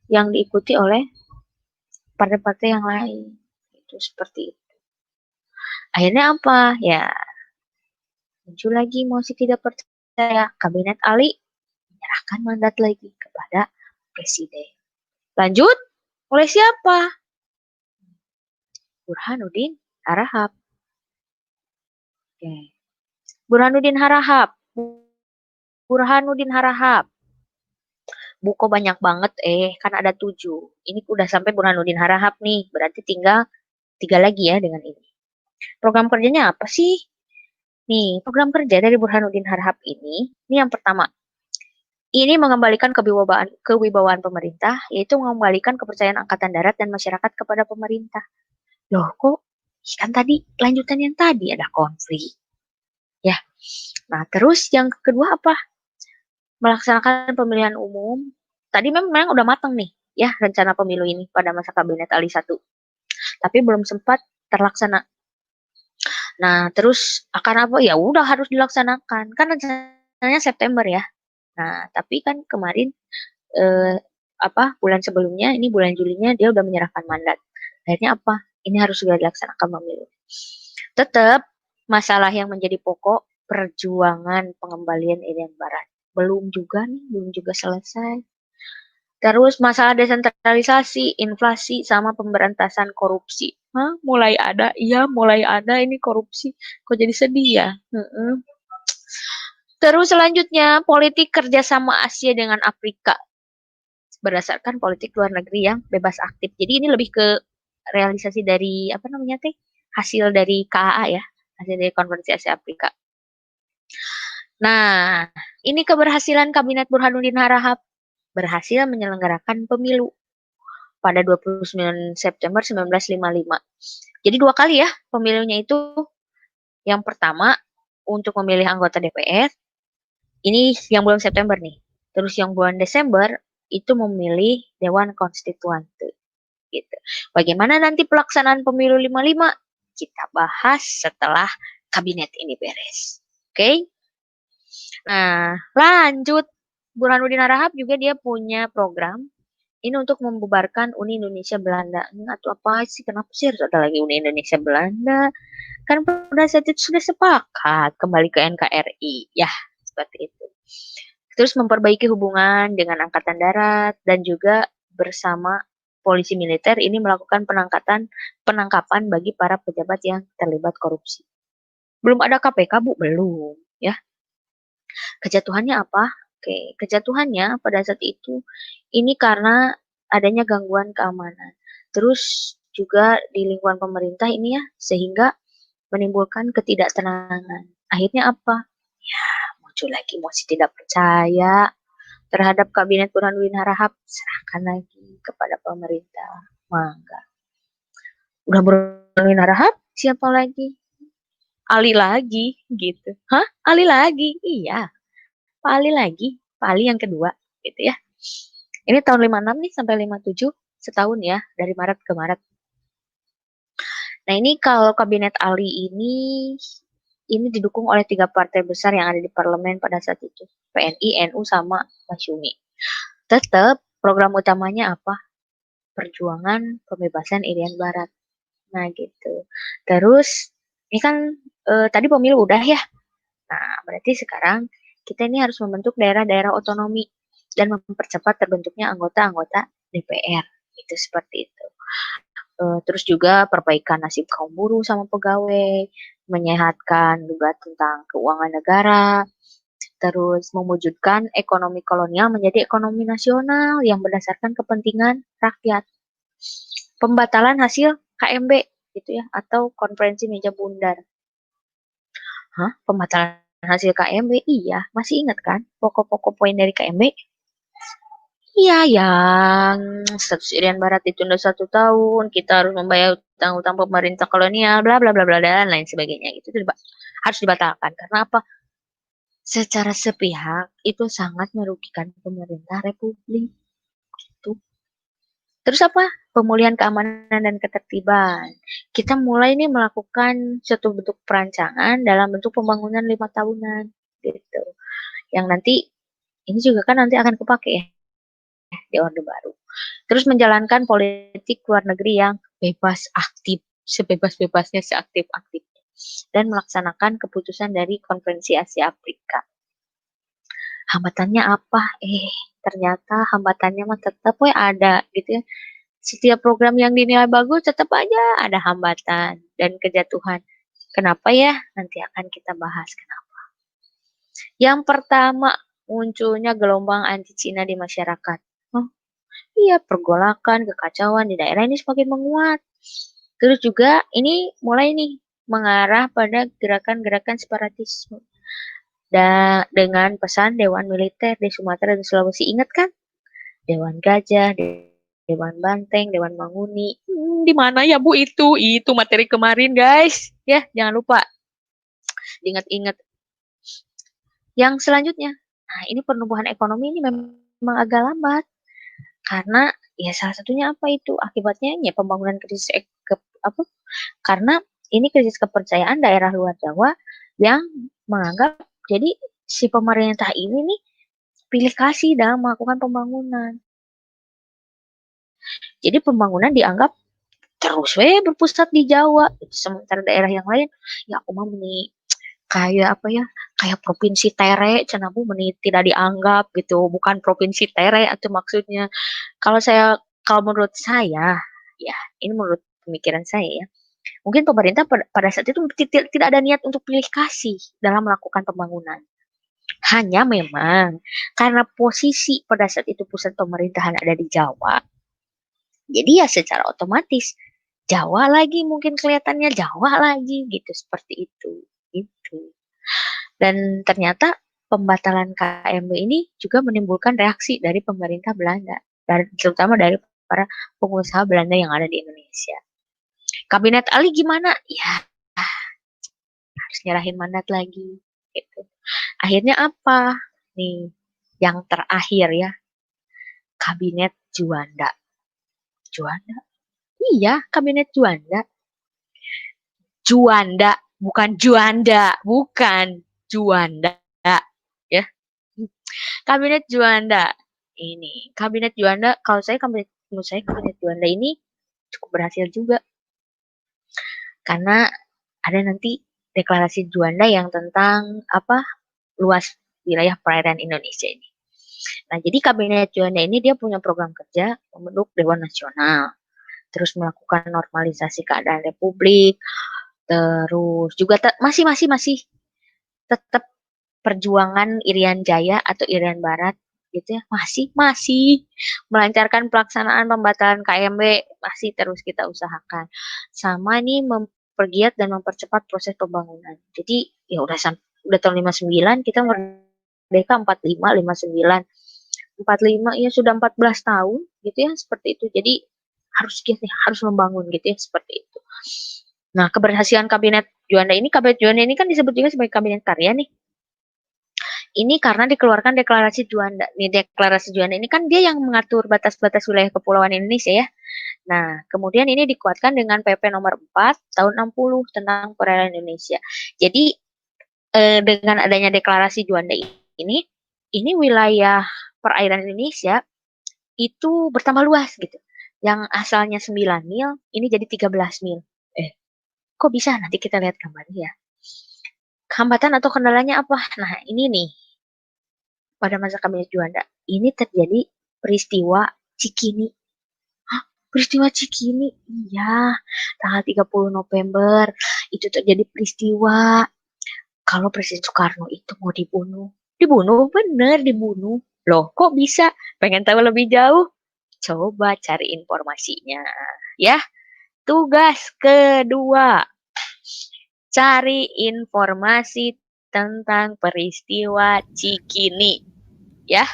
yang diikuti oleh partai-partai yang lain. Itu seperti itu. Akhirnya apa? Ya, muncul lagi mosi tidak percaya. Kabinet Ali menyerahkan mandat lagi kepada presiden. Lanjut, oleh siapa? Burhanuddin Harahap. Oke. Burhanuddin Harahap. Burhanuddin Harahap. Buku banyak banget, kan ada 7. Ini udah sampai Burhanuddin Harahap nih, berarti tinggal 3 lagi ya dengan ini. Program kerjanya apa sih? Nih, program kerja dari Burhanuddin Harahap ini yang pertama, ini mengembalikan kewibawaan pemerintah, yaitu mengembalikan kepercayaan Angkatan Darat dan masyarakat kepada pemerintah. Loh, kok kan tadi lanjutan yang tadi ada konflik. Ya. Nah, terus yang kedua apa? Melaksanakan pemilihan umum. Tadi memang udah matang nih, ya rencana pemilu ini pada masa Kabinet Ali 1. Tapi belum sempat terlaksana. Nah, terus akan apa? Ya udah harus dilaksanakan. Kan rencananya September ya. Nah, tapi kan kemarin bulan sebelumnya ini bulan Julinya dia udah menyerahkan mandat. Akhirnya apa? Ini harus segera dilaksanakan pemilu. Tetap masalah yang menjadi pokok perjuangan pengembalian Irian Barat. Belum juga selesai. Terus masalah desentralisasi, inflasi, sama pemberantasan korupsi. Hah? Mulai ada? Iya, mulai ada ini korupsi. Kok jadi sedih ya? Terus selanjutnya, politik kerjasama Asia dengan Afrika. Berdasarkan politik luar negeri yang bebas aktif. Jadi ini lebih ke realisasi dari, hasil dari KAA ya. Hasil dari Konferensi Asia Afrika. Nah, ini keberhasilan Kabinet Burhanuddin Harahap berhasil menyelenggarakan pemilu pada 29 September 1955. Jadi 2 kali ya pemilunya itu. Yang pertama untuk memilih anggota DPR, ini yang bulan September nih. Terus yang bulan Desember itu memilih Dewan Konstituante. Gitu. Bagaimana nanti pelaksanaan pemilu 55? Kita bahas setelah kabinet ini beres. Oke? Nah, lanjut. Burhanuddin Harahap juga dia punya program ini untuk membubarkan Uni Indonesia Belanda. Atau apa sih? Kenapa sih harus ada lagi Uni Indonesia Belanda? Kan pada saat itu sudah sepakat kembali ke NKRI. Ya, seperti itu. Terus memperbaiki hubungan dengan Angkatan Darat dan juga bersama polisi militer ini melakukan penangkapan bagi para pejabat yang terlibat korupsi. Belum ada KPK, Bu? Belum, ya. Kejatuhannya apa? Oke, kejatuhannya pada saat itu ini karena adanya gangguan keamanan. Terus juga di lingkungan pemerintah ini ya, sehingga menimbulkan ketidaktenangan. Akhirnya apa? Ya, muncul lagi mosi tidak percaya terhadap Kabinet Burhanuddin Harahap, serahkan lagi kepada pemerintah. Mangga. Udah Burhanuddin Harahap, siapa lagi? Ali lagi, gitu. Hah? Ali lagi? Iya. Pak Ali lagi. Pak Ali yang kedua, gitu ya. Ini tahun 56 nih sampai 57, setahun ya, dari Maret ke Maret. Nah, ini kalau Kabinet Ali ini didukung oleh 3 partai besar yang ada di parlemen pada saat itu. PNI, NU, sama Masyumi. Tetap program utamanya apa? Perjuangan pembebasan Irian Barat. Nah, gitu. Terus, ini kan tadi pemilu udah ya. Nah, berarti sekarang kita ini harus membentuk daerah-daerah otonomi dan mempercepat terbentuknya anggota-anggota DPR. Itu seperti itu. Terus juga perbaikan nasib kaum buruh sama pegawai, menyehatkan juga tentang keuangan negara, terus mewujudkan ekonomi kolonial menjadi ekonomi nasional yang berdasarkan kepentingan rakyat. Pembatalan hasil KMB gitu ya, atau konferensi meja bundar. Hah? Pembatalan hasil KMB? Iya, masih ingat kan pokok-pokok poin dari KMB? Iya, yang status Irian Barat ditunda 1 tahun, kita harus membayar utang-utang pemerintah kolonial, bla bla bla bla dan lain sebagainya. Itu harus dibatalkan. Karena apa? Secara sepihak itu sangat merugikan pemerintah Republik. Gitu. Terus apa? Pemulihan keamanan dan ketertiban. Kita mulai nih melakukan suatu bentuk perancangan dalam bentuk pembangunan 5 tahunan, gitu. Yang nanti ini juga kan nanti akan kepake ya di Orde Baru. Terus menjalankan politik luar negeri yang bebas aktif, sebebas-bebasnya, seaktif-aktifnya, dan melaksanakan keputusan dari Konferensi Asia Afrika. Hambatannya apa? Ternyata hambatannya mah tetap ada gitu ya. Setiap program yang dinilai bagus tetap aja ada hambatan dan kejatuhan. Kenapa ya? Nanti akan kita bahas kenapa. Yang pertama, munculnya gelombang anti Cina di masyarakat. Oh, iya, pergolakan, kekacauan di daerah ini semakin menguat. Terus juga ini mulai nih mengarah pada gerakan-gerakan separatisme. Dengan pesan Dewan Militer di Sumatera dan Sulawesi. Ingat kan? Dewan Gajah, Dewan Banteng, Dewan Manguni. Di mana ya Bu itu? Itu materi kemarin guys. Ya, jangan lupa diingat-ingat. Yang selanjutnya, nah ini pertumbuhan ekonomi ini memang agak lambat. Karena ya salah satunya apa itu? Akibatnya ya pembangunan krisis apa? Karena ini krisis kepercayaan daerah luar Jawa yang menganggap jadi si pemerintah ini nih pilih kasih dalam melakukan pembangunan. Jadi pembangunan dianggap terus berpusat di Jawa, sementara daerah yang lain ya aku mah meni kayak apa ya, kayak provinsi Tere cenah meni tidak dianggap gitu, bukan provinsi Tere atau maksudnya. Kalau menurut saya ya, ini menurut pemikiran saya ya, mungkin pemerintah pada saat itu tidak ada niat untuk pilih kasih dalam melakukan pembangunan. Hanya memang karena posisi pada saat itu pusat pemerintahan ada di Jawa, jadi ya secara otomatis Jawa lagi mungkin kelihatannya Jawa lagi gitu seperti itu. Gitu. Dan ternyata pembatalan KMB ini juga menimbulkan reaksi dari pemerintah Belanda, terutama dari para pengusaha Belanda yang ada di Indonesia. Kabinet Ali gimana? Ya, harus nyerahin mandat lagi. Gitu. Akhirnya apa? Nih, yang terakhir ya, Kabinet Juanda. Juanda? Iya, Kabinet Juanda. Juanda, bukan Juanda, bukan Juanda, ya. Kabinet Juanda ini, Kabinet Juanda, menurut saya Kabinet Juanda ini cukup berhasil juga, karena ada nanti deklarasi Juanda yang tentang apa luas wilayah perairan Indonesia ini. Nah, jadi Kabinet Juanda ini dia punya program kerja membentuk Dewan Nasional, terus melakukan normalisasi keadaan Republik, terus juga masih tetap perjuangan Irian Jaya atau Irian Barat gitu ya, masih melancarkan pelaksanaan pembatalan KMB, masih terus kita usahakan. Sama nih mempergiat dan mempercepat proses pembangunan. Jadi ya udah tahun 59 kita merdeka 45 59 45 ya sudah 14 tahun gitu ya, seperti itu. Jadi harus membangun gitu ya, seperti itu. Nah, keberhasilan Kabinet Juanda ini kan disebut juga sebagai Kabinet Karya nih. Ini karena dikeluarkan deklarasi Juanda. Nih, deklarasi Juanda ini kan dia yang mengatur batas-batas wilayah kepulauan Indonesia ya. Nah, kemudian ini dikuatkan dengan PP nomor 4 tahun 60 tentang perairan Indonesia. Jadi dengan adanya deklarasi Juanda ini wilayah perairan Indonesia itu bertambah luas gitu. Yang asalnya 9 mil, ini jadi 13 mil. Kok bisa? Nanti kita lihat gambarnya ya. Hambatan atau kendalanya apa? Nah, ini nih. Pada masa Kabinet Juanda, ini terjadi peristiwa Cikini. Hah? Peristiwa Cikini? Iya, tanggal 30 November. Itu terjadi peristiwa kalau Presiden Soekarno itu mau dibunuh. Dibunuh, bener dibunuh. Loh, kok bisa? Pengen tahu lebih jauh? Coba cari informasinya, ya. Tugas kedua, cari informasi tentang peristiwa Cikini, ya.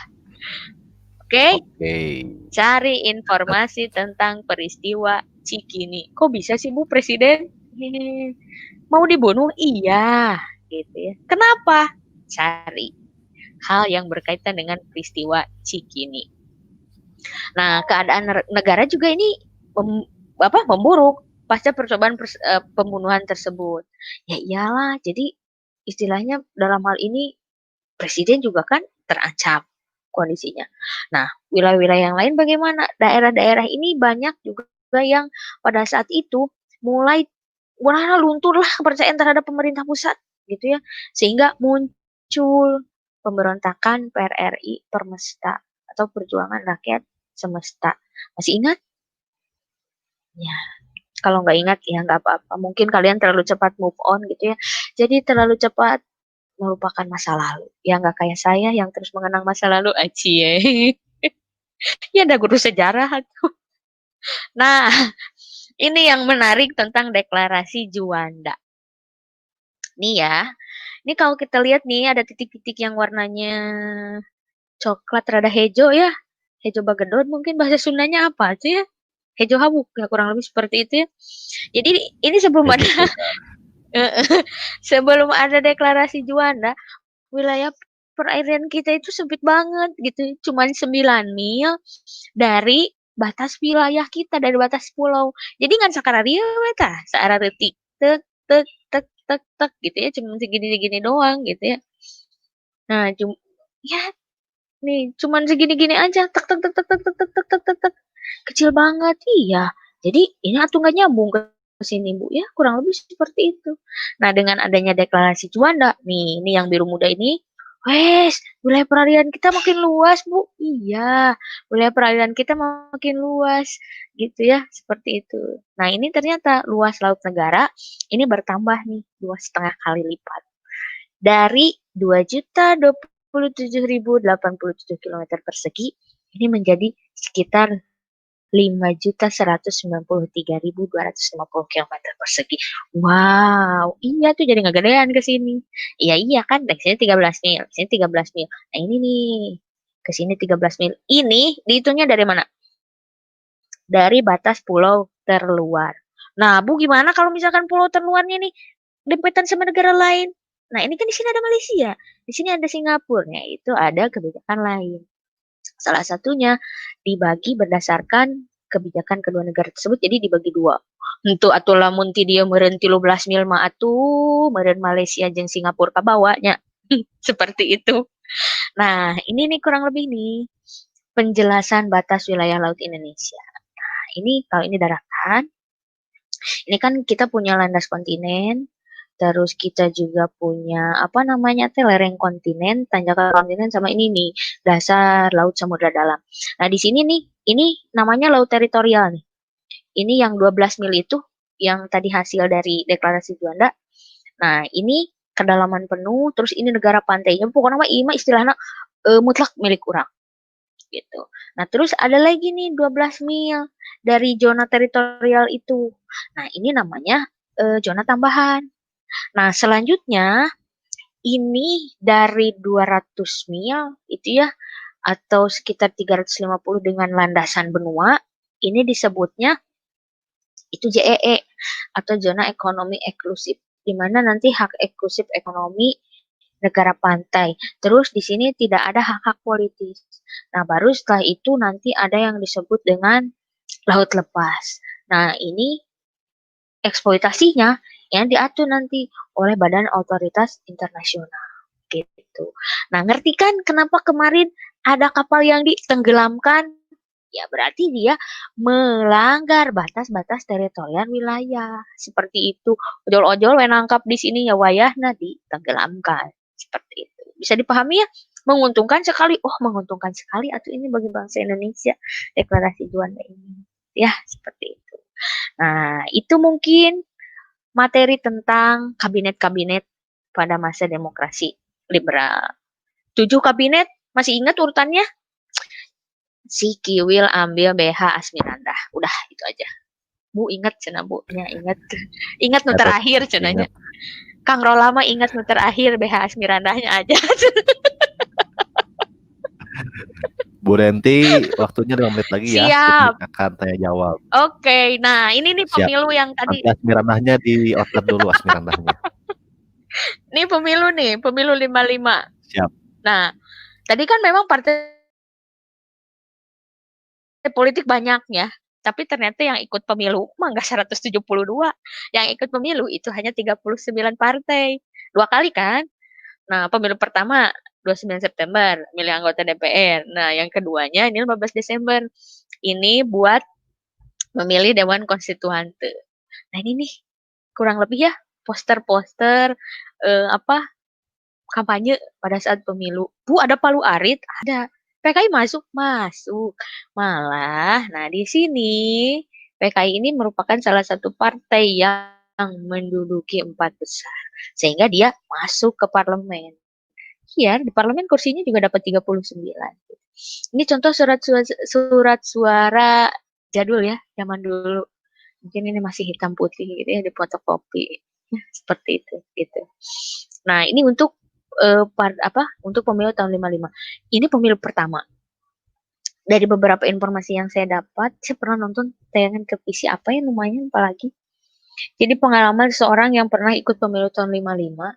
Oke? Oke. Cari informasi tentang peristiwa Cikini. Kok bisa sih Bu Presiden? Mau dibunuh? Iya, gitu ya. Kenapa? Cari hal yang berkaitan dengan peristiwa Cikini. Nah, keadaan negara juga ini memburuk pasca percobaan pembunuhan tersebut. Ya iyalah, jadi istilahnya dalam hal ini presiden juga kan terancam kondisinya. Nah, wilayah-wilayah yang lain bagaimana? Daerah-daerah ini banyak juga yang pada saat itu mulai lunturlah kepercayaan terhadap pemerintah pusat gitu ya. Sehingga muncul pemberontakan PRRI Permesta atau Perjuangan Rakyat Semesta. Masih ingat? Ya, kalau nggak ingat ya nggak apa-apa. Mungkin kalian terlalu cepat move on gitu ya. Jadi terlalu cepat melupakan masa lalu. Ya nggak kayak saya yang terus mengenang masa lalu. Acie. Ya ada guru sejarah aku. Nah, ini yang menarik tentang deklarasi Juanda. Nih ya, ini kalau kita lihat nih ada titik-titik yang warnanya coklat rada hejo ya. Hejo bagedon mungkin bahasa Sundanya apa tuh ya? Hejo habuk ya kurang lebih seperti itu ya. Jadi ini sebelum ada sebelum ada deklarasi Juanda, wilayah perairan kita itu sempit banget gitu. Cuman 9 mil dari batas wilayah kita, dari batas pulau. Jadi ngan sakararia we tah, saareutik tek tek tek tek tek gitu ya, cuman segini-segini doang gitu ya. Nah, ya nih cuman segini-gini aja, tek tek tek tek tek tek tek tek tek tek tek. Kecil banget, iya. Jadi ini atuh nggak nyambung ke sini Bu ya, kurang lebih seperti itu. Nah, dengan adanya deklarasi Juanda, nih ini yang biru muda ini, wes wilayah perairan kita makin luas Bu. Iya, wilayah perairan kita makin luas gitu ya, seperti itu. Nah, ini ternyata luas laut negara ini bertambah nih 2,5 kali lipat. Dari 2.027.087 kilometer persegi ini menjadi sekitar 5.193.250 kilometer persegi. Wow, iya tuh jadi ngegedean ke sini. Iya iya kan, dari sini 13 mil, sini 13 mil. Nah ini nih, ke sini 13 mil. Ini dihitungnya dari mana? Dari batas pulau terluar. Nah, Bu gimana kalau misalkan pulau terluarnya nih dempetan sama negara lain? Nah, ini kan di sini ada Malaysia, di sini ada Singapura, ya itu ada kebijakan lain. Salah satunya dibagi berdasarkan kebijakan kedua negara tersebut, jadi dibagi dua. Untuk atuh lamun ti dia meureun 13 mil mah atuh meureun Malaysia jeung Singapura kabawanya. Seperti itu. Nah, ini nih kurang lebih nih penjelasan batas wilayah laut Indonesia. Nah, ini kalau ini daratan, ini kan kita punya landas kontinen, terus kita juga punya apa namanya teh lereng kontinen, tanjakan kontinen sama ini nih dasar laut samudra dalam. Nah, di sini nih ini namanya laut teritorial nih. Ini yang 12 mil itu yang tadi hasil dari deklarasi Juanda. Nah, ini kedalaman penuh, terus ini negara pantainya pokoknya mah ieu mah istilahna mutlak milik urang gitu. Nah, terus ada lagi nih 12 mil dari zona teritorial itu. Nah, ini namanya zona tambahan. Nah, selanjutnya ini dari 200 mil itu ya atau sekitar 350 dengan landasan benua, ini disebutnya itu JEE atau zona ekonomi eksklusif di mana nanti hak eksklusif ekonomi negara pantai. Terus di sini tidak ada hak-hak politis. Nah, baru setelah itu nanti ada yang disebut dengan laut lepas. Nah, ini eksploitasinya yang diatur nanti oleh Badan Otoritas Internasional gitu. Nah, ngerti kan kenapa kemarin ada kapal yang ditenggelamkan? Ya berarti dia melanggar batas-batas teritorial wilayah. Seperti itu. Ojol-ojol we nangkap di sini ya wayahna ditenggelamkan. Seperti itu. Bisa dipahami ya? Menguntungkan sekali. Oh, menguntungkan sekali atau ini bagi bangsa Indonesia deklarasi Juanda ini. Ya, seperti itu. Nah, itu mungkin materi tentang kabinet-kabinet pada masa demokrasi liberal. 7 kabinet, masih ingat urutannya? Si Kiwil ambil BH Asmirandah. Udah itu aja. Bu ingat cenah Bu, nya ingat. Ingat nu Ya, terakhir cenahnya. ingat. Kang Rolama ingat nu terakhir BH Asmirandahnya aja. Bu Renti, waktunya 5 menit lagi ya. Kita Siap. akan tanya jawab. Oke, nah ini nih Siap. pemilu yang tadi. Nanti Asmirandahnya di order dulu Asmirandahnya. Ini pemilu 55. Siap. Nah, tadi kan memang partai politik banyak ya, tapi ternyata yang ikut pemilu mah nggak 172. Yang ikut pemilu itu hanya 39 partai. 2 kali kan? Nah, pemilu pertama 29 September, milih anggota DPR. Nah, yang keduanya ini 15 Desember. Ini buat memilih Dewan Konstituante. Nah, ini nih kurang lebih ya poster-poster apa kampanye pada saat pemilu. Bu, ada Palu Arit? Ada. PKI masuk? Masuk. Malah, nah di sini PKI ini merupakan salah satu partai yang menduduki 4 besar. Sehingga dia masuk ke parlemen. Iya, di parlemen kursinya juga dapat 39. Ini contoh surat suara jadul ya, zaman dulu. Mungkin ini masih hitam putih gitu ya, difotokopi. Seperti itu gitu. Nah, ini untuk untuk pemilu tahun 55. Ini pemilu pertama. Dari beberapa informasi yang saya dapat, saya pernah nonton tayangan televisi apa yang lumayan apalagi. Jadi pengalaman seorang yang pernah ikut pemilu tahun 55,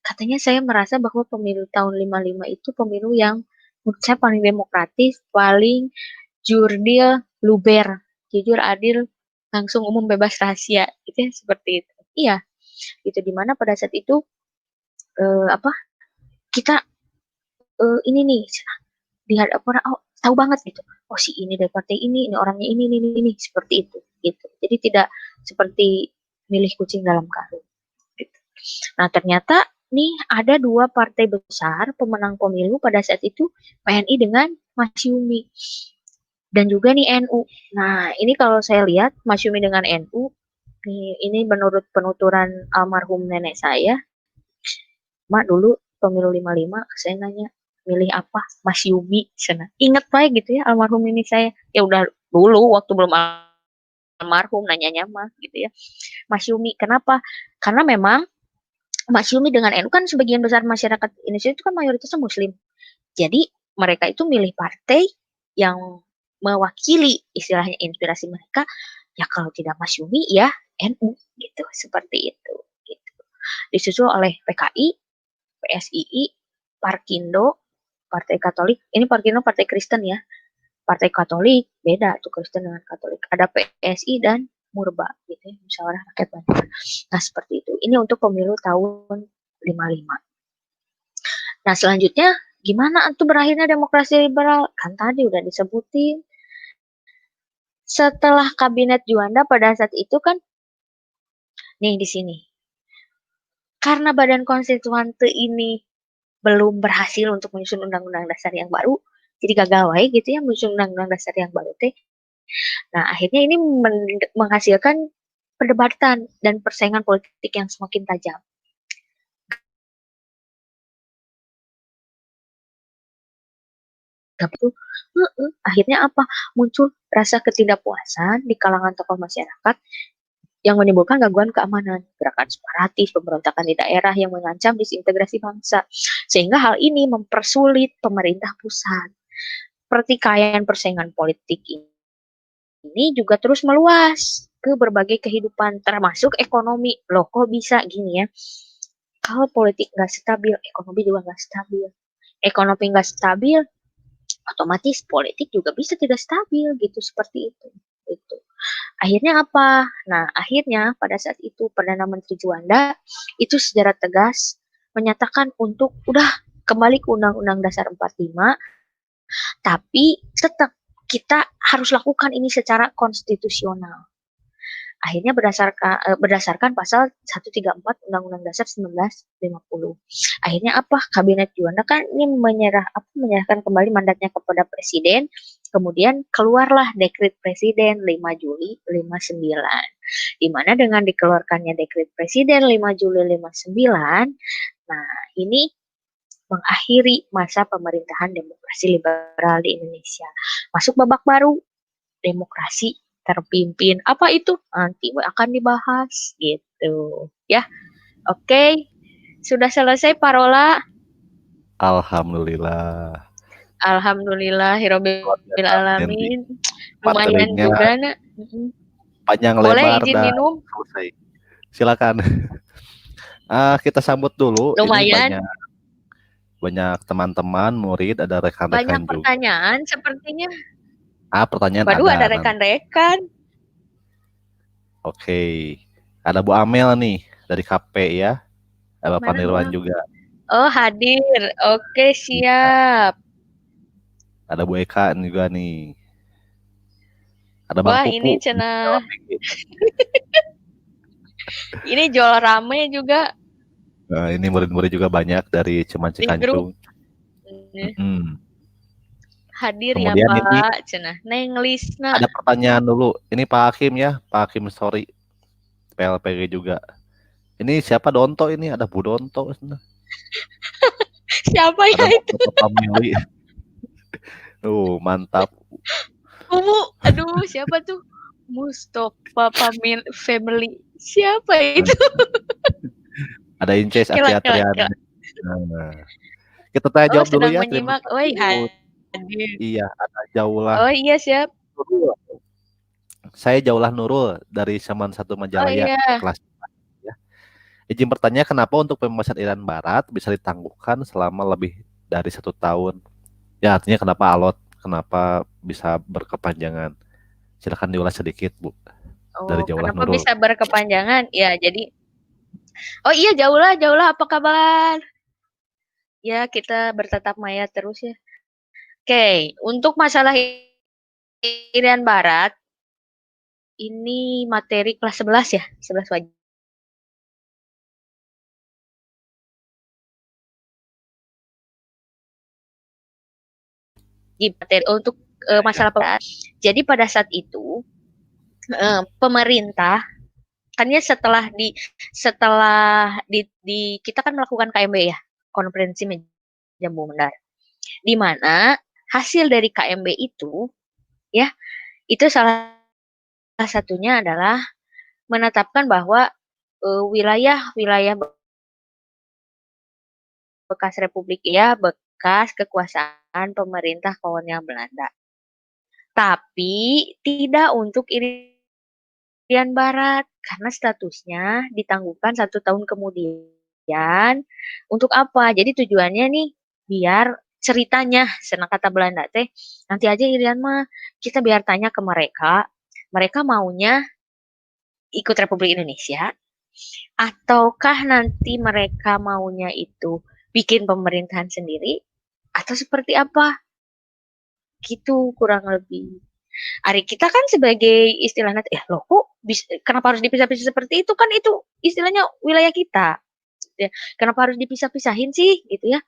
katanya saya merasa bahwa pemilu tahun 55 itu pemilu yang menurut saya paling demokratis, paling jurdil, luber, jujur, adil, langsung, umum, bebas, rahasia. Itu ya, seperti itu. Iya, itu dimana pada saat itu apa kita ini nih lihat apa oh, tahu banget gitu. Oh si ini dari partai ini orangnya ini seperti itu gitu. Jadi tidak seperti milih kucing dalam karung. Gitu. Nah ternyata nih ada 2 partai besar pemenang pemilu pada saat itu, PNI dengan Masyumi dan juga nih NU. Nah ini kalau saya lihat Masyumi dengan NU nih, ini menurut penuturan almarhum nenek saya, Mak dulu pemilu 55 saya nanya milih apa, Mas Yumi sana. Ingat baik gitu ya almarhum ini saya. Ya udah dulu waktu belum almarhum nanyanya mah gitu ya. Mas Yumi kenapa? Karena memang Mas Yumi dengan NU kan sebagian besar masyarakat Indonesia itu kan mayoritasnya muslim. Jadi mereka itu milih partai yang mewakili istilahnya inspirasi mereka. Ya kalau tidak Mas Yumi ya NU gitu, seperti itu gitu. Disusul oleh PKI, PSII, Parkindo, Partai Katolik. Ini Parkindo Partai Kristen ya. Partai Katolik beda tuh Kristen dengan Katolik. Ada PSI dan Murba gitu ya, Musyawarah Rakyat Banjar. Nah, seperti itu. Ini untuk pemilu tahun 55. Nah, selanjutnya gimana tuh berakhirnya demokrasi liberal? Kan tadi udah disebutin. Setelah kabinet Juanda pada saat itu kan nih di sini. Karena Badan Konstituante ini belum berhasil untuk menyusun undang-undang dasar yang baru, jadi gagal wae gitu ya menyusun undang-undang dasar yang baru teh. Nah, akhirnya ini menghasilkan perdebatan dan persaingan politik yang semakin tajam. Itu, akhirnya apa? Muncul rasa ketidakpuasan di kalangan tokoh masyarakat yang menimbulkan gangguan keamanan, gerakan separatis, pemberontakan di daerah yang mengancam disintegrasi bangsa. Sehingga hal ini mempersulit pemerintah pusat. Pertikaian persaingan politik ini juga terus meluas ke berbagai kehidupan, termasuk ekonomi. Loh, kok bisa gini ya? Kalau politik nggak stabil, ekonomi juga nggak stabil. Ekonomi nggak stabil, otomatis politik juga bisa tidak stabil gitu, seperti itu. Gitu. Akhirnya apa? Nah, akhirnya pada saat itu Perdana Menteri Juanda itu secara tegas menyatakan untuk udah kembali ke Undang-Undang Dasar 45, tapi tetap kita harus lakukan ini secara konstitusional. Akhirnya berdasarkan pasal 134 Undang-Undang Dasar 1950. Akhirnya apa? Kabinet Juanda kan ini menyerahkan kembali mandatnya kepada presiden. Kemudian keluarlah dekret presiden 5 Juli 59. Di mana dengan dikeluarkannya dekret presiden 5 Juli 59, nah ini mengakhiri masa pemerintahan demokrasi liberal di Indonesia. masuk babak baru, demokrasi terpimpin. Apa itu? Nanti akan dibahas gitu. Ya, oke. Sudah selesai parola. Alhamdulillah. Alhamdulillahirobbil Luar biasa, Denti. alamin. Lumayan Materinya juga nak. panjang Boleh lebar izin dan minum? selesai. Silakan. Kita sambut dulu. Ini Lumayan. banyak teman-teman, murid, ada rekan-rekan Banyak juga. pertanyaan sepertinya. Pertanyaan Waduh, ada ada. rekan-rekan. Oke. Ada Bu Amel nih dari KP ya. Ada Pak Mana Nirwan doang? juga. Oh, hadir. Oke, siap. Ada Bu Eka juga nih. Ada Bang Wah, Pupu. ini cenah. Ini jual rame juga Nah, ini murid-murid juga banyak dari Ceman di grup. Cikancung. Hadir Kemudian ya, ini Pak. Cenah. Neng Lisna. ada pertanyaan dulu. Ini Pak Hakim ya, Pak Hakim sorry. PLPG juga. Ini siapa Donto ini? Ada Bu Donto. Siapa ya Ada itu? Bapak Mili. Mantap. Aduh, siapa tuh? Mustafa Family. Siapa itu? Ada Inces Aki Atriani. Nah, kita tanya jawab dulu ya. Terima kasih. Iya, ada Jaulah. Oh iya, siap. Saya Jaulah Nurul dari Saman 1 Majalaya, kelas 4 ya. Izin bertanya, kenapa untuk pembebasan Irian Barat bisa ditangguhkan selama lebih dari 1 tahun? Ya, artinya kenapa alot, kenapa bisa berkepanjangan? Silakan diulas sedikit, Bu. Dari Jaulah Kenapa Nurul. bisa berkepanjangan? Ya, jadi oh iya, Jaulah, apa kabar? Ya, kita bertatap maya terus ya. Oke, untuk masalah Irian Barat, ini materi kelas 11 ya, 11 wajib. Materi untuk masalah jadi pada saat itu pemerintah kan ya setelah kita kan melakukan KMB ya, konferensi meja bundar, di mana hasil dari KMB itu ya, itu salah satunya adalah menetapkan bahwa wilayah bekas Republik ya, bekas kekuasaan pemerintah kolonial Belanda. Tapi tidak untuk Irian Barat karena statusnya ditangguhkan 1 tahun kemudian. Untuk apa? Jadi tujuannya nih biar ceritanya, senang kata Belanda teh, nanti aja Irian mah kita biar tanya ke mereka maunya ikut Republik Indonesia ataukah nanti mereka maunya itu bikin pemerintahan sendiri atau seperti apa? Gitu kurang lebih. Ari kita kan sebagai istilahnya, loh kok kenapa harus dipisah-pisah seperti itu? Kan itu istilahnya wilayah kita. Ya. Kenapa harus dipisah-pisahin sih gitu ya?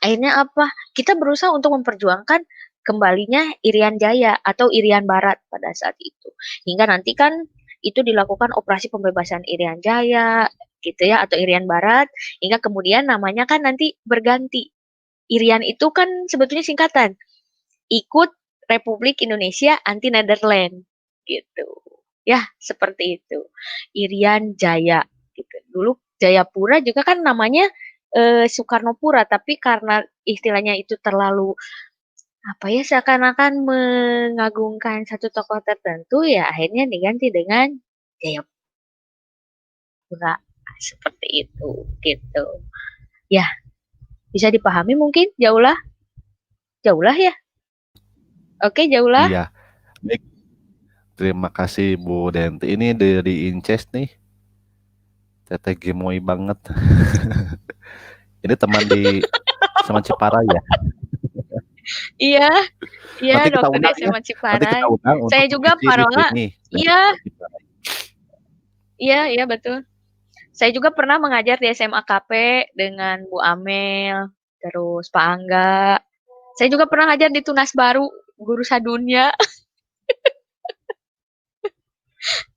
Akhirnya apa? Kita berusaha untuk memperjuangkan kembalinya Irian Jaya atau Irian Barat pada saat itu. Hingga nanti kan itu dilakukan operasi pembebasan Irian Jaya gitu ya, atau Irian Barat, hingga kemudian namanya kan nanti berganti. Irian itu kan sebetulnya singkatan, ikut Republik Indonesia Anti Netherlands gitu. Ya, seperti itu. Irian Jaya gitu. Dulu Jayapura juga kan namanya Soekarnopura, tapi karena istilahnya itu terlalu apa ya, seakan-akan mengagungkan satu tokoh tertentu ya akhirnya diganti dengan Jayapura seperti itu gitu. Ya, bisa dipahami mungkin Jaulah ya. Oke, Jaulah. Iya. Baik. Terima kasih Bu Denti. Ini dari Inces nih. Teteh gemoy banget. Ini teman di Saman Ciparai ya. Iya, nanti kita dokter undang SMA ya. Ciparai. Nanti kita undang Saya untuk juga parola. Iya, betul. Saya juga pernah mengajar di SMA KP dengan Bu Amel, terus Pak Angga. Saya juga pernah ngajar di Tunas Baru, Guru Sadunya.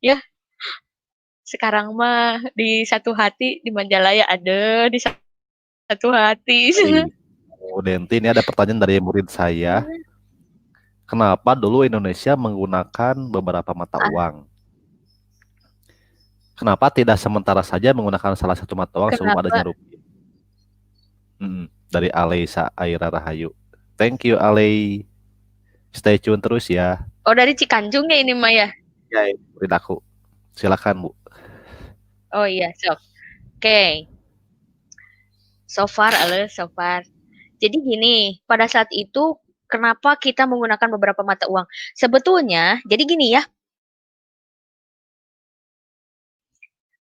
Ya, sekarang mah di Satu Hati di Majalaya ada di Satu Hati. Bu Denti, ini ada pertanyaan dari murid saya. kenapa dulu Indonesia menggunakan beberapa mata Ah, uang? Kenapa tidak sementara saja menggunakan salah satu mata uang sebelum kenapa? adanya rupiah? Dari Alei Aira Rahayu. Thank you Alei. Stay tune terus ya. Oh, dari Cikanjung ya ini Maya. Ya, aku. Silakan Bu. Oh iya, sok. Oke, so far, so far. Jadi gini, pada saat itu kenapa kita menggunakan beberapa mata uang? Sebetulnya, jadi gini ya.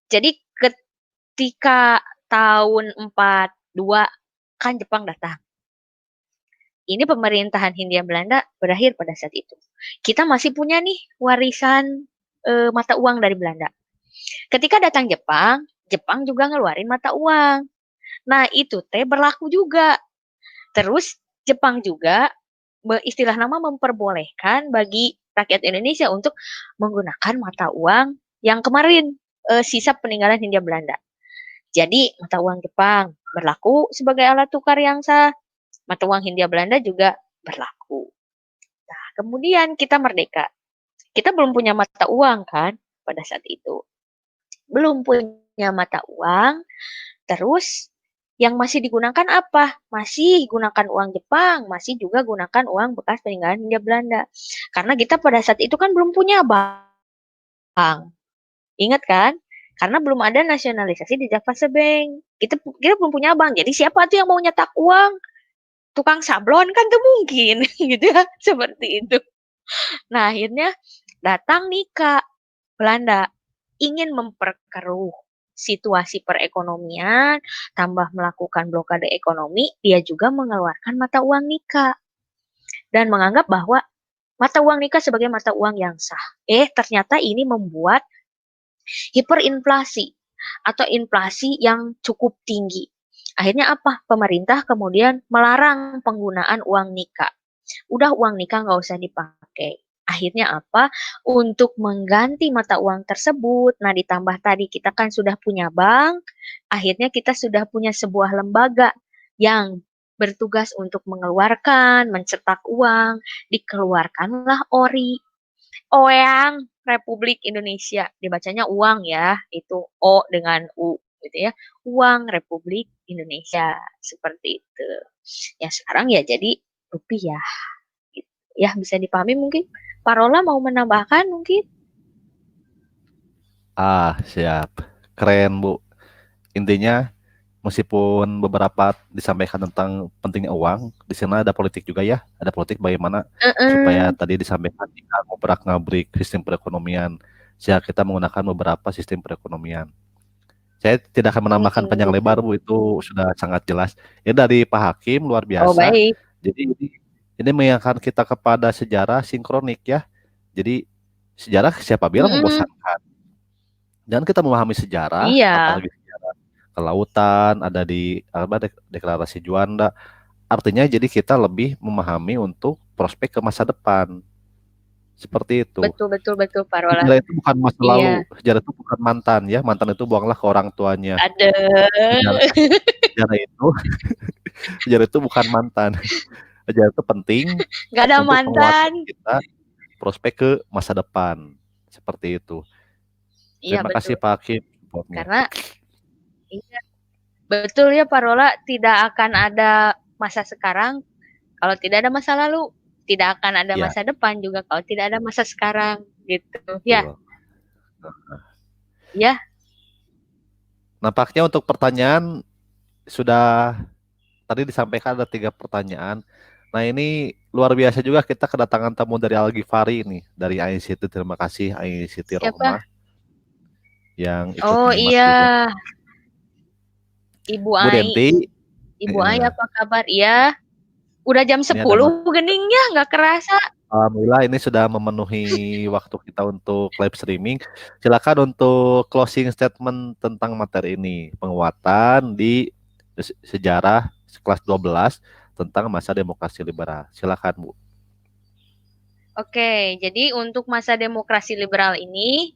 Jadi ketika tahun 42 kan Jepang datang. Ini pemerintahan Hindia Belanda berakhir pada saat itu. Kita masih punya nih warisan mata uang dari Belanda. Ketika datang Jepang, Jepang juga ngeluarin mata uang. Nah, itu teh berlaku juga. Terus Jepang juga istilah nama memperbolehkan bagi rakyat Indonesia untuk menggunakan mata uang yang kemarin sisa peninggalan Hindia Belanda. Jadi mata uang Jepang berlaku sebagai alat tukar yang sah. Mata uang Hindia Belanda juga berlaku. Nah, kemudian kita merdeka. Kita belum punya mata uang kan pada saat itu. Belum punya mata uang. Terus yang masih digunakan apa? Masih gunakan uang Jepang, masih juga gunakan uang bekas peninggalan Hindia Belanda. Karena kita pada saat itu kan belum punya bank. Ingat kan? Karena belum ada nasionalisasi di Java Bank. Kita belum punya bank. Jadi siapa tuh yang mau nyetak uang? Tukang sablon kan tuh mungkin gitu ya, seperti itu. Nah, akhirnya datang nih Kak Belanda ingin memperkeruh situasi perekonomian, tambah melakukan blokade ekonomi, dia juga mengeluarkan mata uang Nika dan menganggap bahwa mata uang Nika sebagai mata uang yang sah. Ternyata ini membuat hiperinflasi atau inflasi yang cukup tinggi. Akhirnya apa? Pemerintah kemudian melarang penggunaan uang Nika. Udah uang Nika nggak usah dipakai. Akhirnya apa? Untuk mengganti mata uang tersebut, nah ditambah tadi kita kan sudah punya bank, akhirnya kita sudah punya sebuah lembaga yang bertugas untuk mengeluarkan, mencetak uang, dikeluarkanlah ORI. Oeang Republik Indonesia, dibacanya uang ya, itu O dengan U gitu ya. Uang Republik Indonesia, seperti itu. Ya sekarang ya jadi rupiah. Gitu. Ya bisa dipahami mungkin. Parola mau menambahkan mungkin? Siap. Keren, Bu. Intinya, meskipun beberapa disampaikan tentang pentingnya uang, di sana ada politik juga ya. Ada politik bagaimana supaya Heeh. tadi disampaikan tidak ngobrak-ngabrik sistem perekonomian. Sehingga kita menggunakan beberapa sistem perekonomian. Saya tidak akan menambahkan panjang lebar, Gitu. Bu. Itu sudah sangat jelas. Ini dari Pak Hakim, luar Oh biasa. baik. Jadi ini mengingatkan kita kepada sejarah sinkronik ya. Jadi sejarah siapa bilang Mm-mm. membosankan. Dan kita memahami sejarah, Iya, apalagi sejarah kelautan, ada di deklarasi Juanda. Artinya jadi kita lebih memahami untuk prospek ke masa depan. Seperti itu. betul betul betul Parola. Sejarah itu bukan masa lalu, Iya. sejarah itu bukan mantan ya. Mantan itu buanglah ke orang tuanya. Ada. Sejarah, sejarah itu sejarah itu bukan mantan. Sejarah itu penting Gak ada untuk menguatkan mantan. kita prospek ke masa depan. Seperti itu. Iya Terima kasih betul. Pak Hakim supportnya. Karena iya, betul ya Parola, tidak akan ada masa sekarang kalau tidak ada masa lalu, tidak akan ada Ya, masa depan juga kalau tidak ada masa sekarang, gitu. Ya, betul. ya, Nampaknya untuk pertanyaan sudah tadi disampaikan ada 3 pertanyaan. Nah ini luar biasa juga kita kedatangan tamu dari Al-Ghifari ini dari ICT. Terima kasih ICT siapa? Rohmah yang ikut Oh menyimak iya, juga. Ibu Bu Ai. Denti, Ibu Ai apa kabar? Iya, udah jam ini ada 10 geningnya, nggak kerasa. Alhamdulillah ini sudah memenuhi waktu kita untuk live streaming. Silakan untuk closing statement tentang materi ini, penguatan di sejarah kelas 12 tentang masa demokrasi liberal. Silakan, Bu. Oke, jadi untuk masa demokrasi liberal ini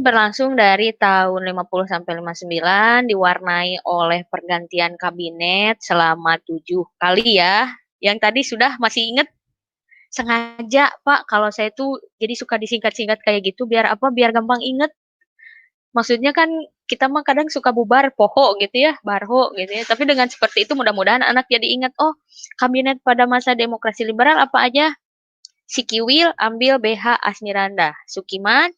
berlangsung dari tahun 50 sampai 59, diwarnai oleh pergantian kabinet selama 7 kali ya. Yang tadi sudah masih ingat sengaja, Pak, kalau saya tuh jadi suka disingkat-singkat kayak gitu biar apa, biar gampang inget. Maksudnya kan kita mah kadang suka bubar poho gitu ya, barho gitu ya, tapi dengan seperti itu mudah-mudahan anak jadi ingat, "Oh, kabinet pada masa demokrasi liberal apa aja? Sikiwil ambil BH Asmiranda, Sukiman,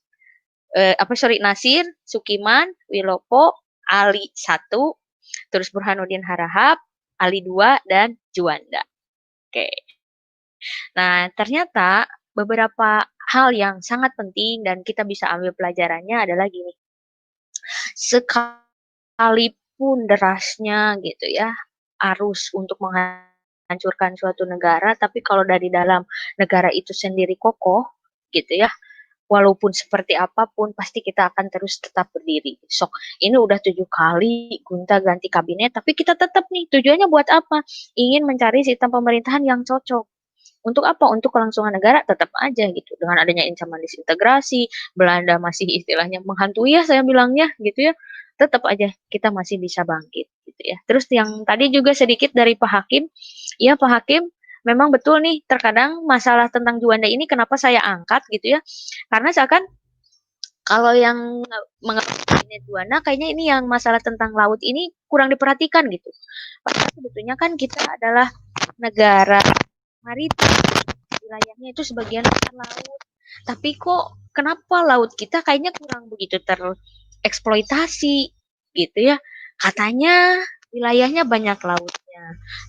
Nasir, Sukiman, Wilopo, Ali 1, terus Burhanuddin Harahap, Ali 2, dan Juanda." Oke. Nah, ternyata beberapa hal yang sangat penting dan kita bisa ambil pelajarannya adalah gini, sekalipun derasnya gitu ya, arus untuk menghancurkan suatu negara, tapi kalau dari dalam negara itu sendiri kokoh gitu ya, walaupun seperti apapun pasti kita akan terus tetap berdiri. Sok, ini udah 7 kali gonta-ganti kabinet, tapi kita tetap nih, tujuannya buat apa? Ingin mencari sistem pemerintahan yang cocok. Untuk apa? Untuk kelangsungan negara tetap aja gitu. Dengan adanya ancaman disintegrasi, Belanda masih istilahnya menghantui ya saya bilangnya gitu ya, tetap aja kita masih bisa bangkit gitu ya. Terus yang tadi juga sedikit dari Pak Hakim, iya Pak Hakim, memang betul nih terkadang masalah tentang Juanda ini kenapa saya angkat gitu ya, karena seakan kalau yang mengenai Juanda kayaknya ini yang masalah tentang laut ini kurang diperhatikan gitu. Padahal sebetulnya kan kita adalah negara maritim, wilayahnya itu sebagian besar laut. Tapi kok kenapa laut kita kayaknya kurang begitu tereksploitasi gitu ya. Katanya wilayahnya banyak lautnya.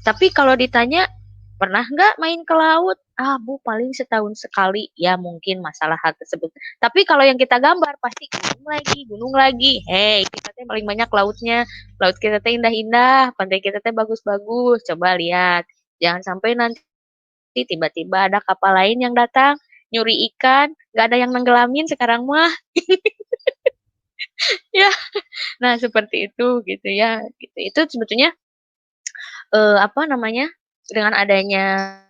Tapi kalau ditanya pernah nggak main ke laut? Ah, Bu, paling setahun sekali. Ya, mungkin masalah hal tersebut. Tapi kalau yang kita gambar pasti gunung lagi, gunung lagi. Hei, kita teh paling banyak lautnya. Laut kita teh indah-indah, pantai kita teh bagus-bagus. Coba lihat. Jangan sampai nanti tiba-tiba ada kapal lain yang datang, nyuri ikan, nggak ada yang nenggelamin sekarang mah. Ya, nah seperti itu gitu ya. Gitu. Itu sebetulnya apa namanya? Dengan adanya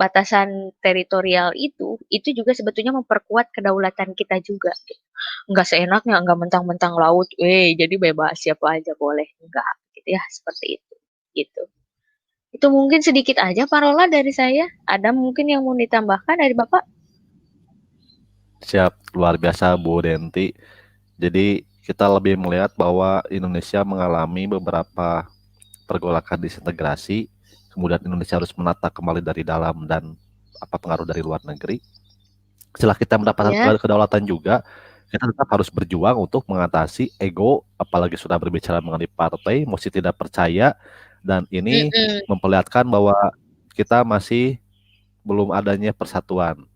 batasan teritorial itu juga sebetulnya memperkuat kedaulatan kita juga. Gitu. Nggak seenaknya, nggak mentang-mentang laut, jadi bebas siapa aja boleh. Enggak, gitu ya, seperti itu. Gitu. Itu mungkin sedikit aja parola dari saya. Ada mungkin yang mau ditambahkan dari Bapak? Siap, luar biasa Bu Denti. Jadi kita lebih melihat bahwa Indonesia mengalami beberapa pergolakan disintegrasi, kemudian Indonesia harus menata kembali dari dalam dan pengaruh dari luar negeri. Setelah kita mendapatkan Ya. kedaulatan juga, kita tetap harus berjuang untuk mengatasi ego, apalagi sudah berbicara mengenai partai, mesti tidak percaya, dan ini Mhm. memperlihatkan bahwa kita masih belum adanya persatuan.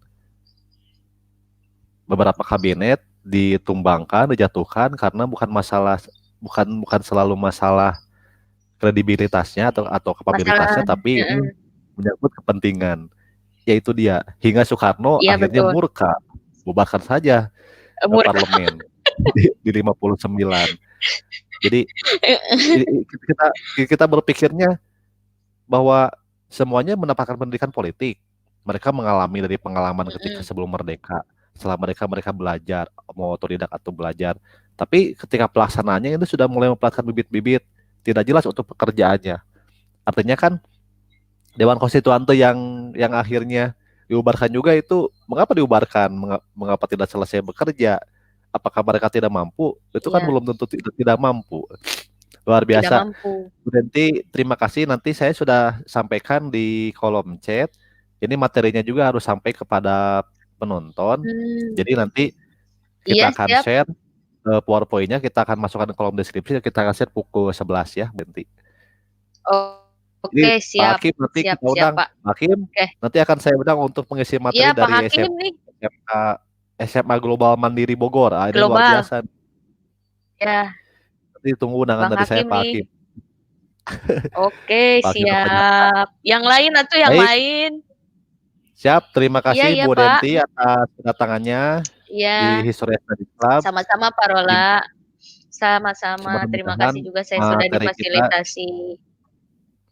Beberapa kabinet ditumbangkan, dijatuhkan karena bukan selalu masalah kredibilitasnya atau kapabilitasnya, Masalah tapi ini heeh. menyangkut kepentingan. Yaitu dia, hingga Soekarno Iya akhirnya betul. murka, bubarkan saja Murka. parlemen di 59. Jadi kita kita berpikirnya bahwa semuanya mendapatkan pendidikan politik. Mereka mengalami dari pengalaman ketika Mhm. sebelum merdeka. Setelah mereka belajar, mau otodidak atau belajar. Tapi ketika pelaksanaannya itu sudah mulai memperlihatkan bibit-bibit tidak jelas untuk pekerjaannya. Artinya kan Dewan Konstituan tuh yang akhirnya diubarkan juga itu mengapa diubarkan? Mengapa tidak selesai bekerja? Apakah mereka tidak mampu? Itu kan Iya, belum tentu tidak mampu. Luar tidak biasa. mampu. Bu Denti, terima kasih. Nanti saya sudah sampaikan di kolom chat. Ini materinya juga harus sampai kepada penonton. Mmm, Jadi nanti iya kita akan siap. share PowerPoint-nya, kita akan masukkan ke kolom deskripsi, kita akan share pukul 11 ya, Bu Denti. Oh, Jadi oke Pak siap. Hakim nanti Siap kita siap, undang. Pak. Pak Hakim, Oke. nanti akan saya undang untuk mengisi Iya materi Pak dari Hakim nih, SMA Global Mandiri Bogor. Ah, ini luar global. biasa. Ya, Nanti tunggu undangan Bang dari saya Hakim Pak nih. Hakim. Oke, Pak Hakim kebanyakan. siap. Yang lain atuh yang Baik, lain. siap. Terima Iya kasih iya, Bu Pak. Denti atas kedatangannya di Iya, History Studies Club. sama-sama Pak Rola. Sama-sama. Terima Mudah-mudahan kasih juga saya sudah materi kita difasilitasi.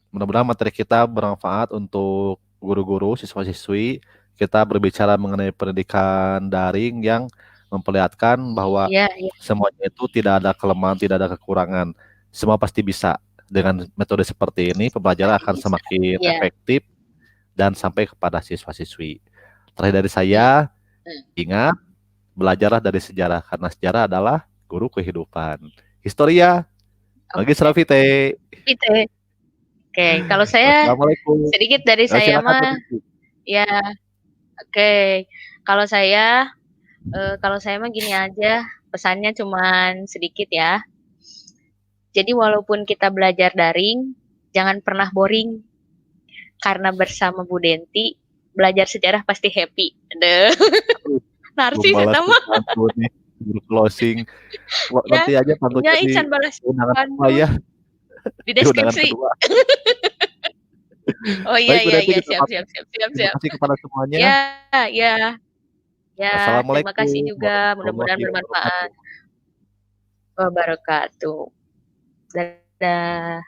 mudah-mudahan materi kita bermanfaat untuk guru-guru, siswa-siswi. Kita berbicara mengenai pendidikan daring yang memperlihatkan bahwa Iya iya semuanya itu tidak ada kelemahan, tidak ada kekurangan. Semua pasti bisa. Dengan metode seperti ini, pembelajaran pasti akan bisa. semakin Iya, efektif dan sampai kepada siswa-siswi. Terakhir dari saya, ingat, belajarlah dari sejarah, karena sejarah adalah guru kehidupan. Historia, bagi Rafite. Oke, kalau saya Assalamualaikum. sedikit dari saya Silakan, mah, ya, oke. Kalau saya mah gini aja, pesannya cuman sedikit ya. Jadi walaupun kita belajar daring, jangan pernah boring. Karena bersama Bu Denti, belajar sejarah pasti happy. Aduh. Narsis ya sama. Closing. Ya, Nanti aja pantunnya ya, Ican balas undangan kedua ya. di deskripsi. Oh iya, Baik, iya, siap. Terima kasih kepada semuanya. Ya. Terima kasih juga, mudah-mudahan bermanfaat. Wabarakatuh. Dadah.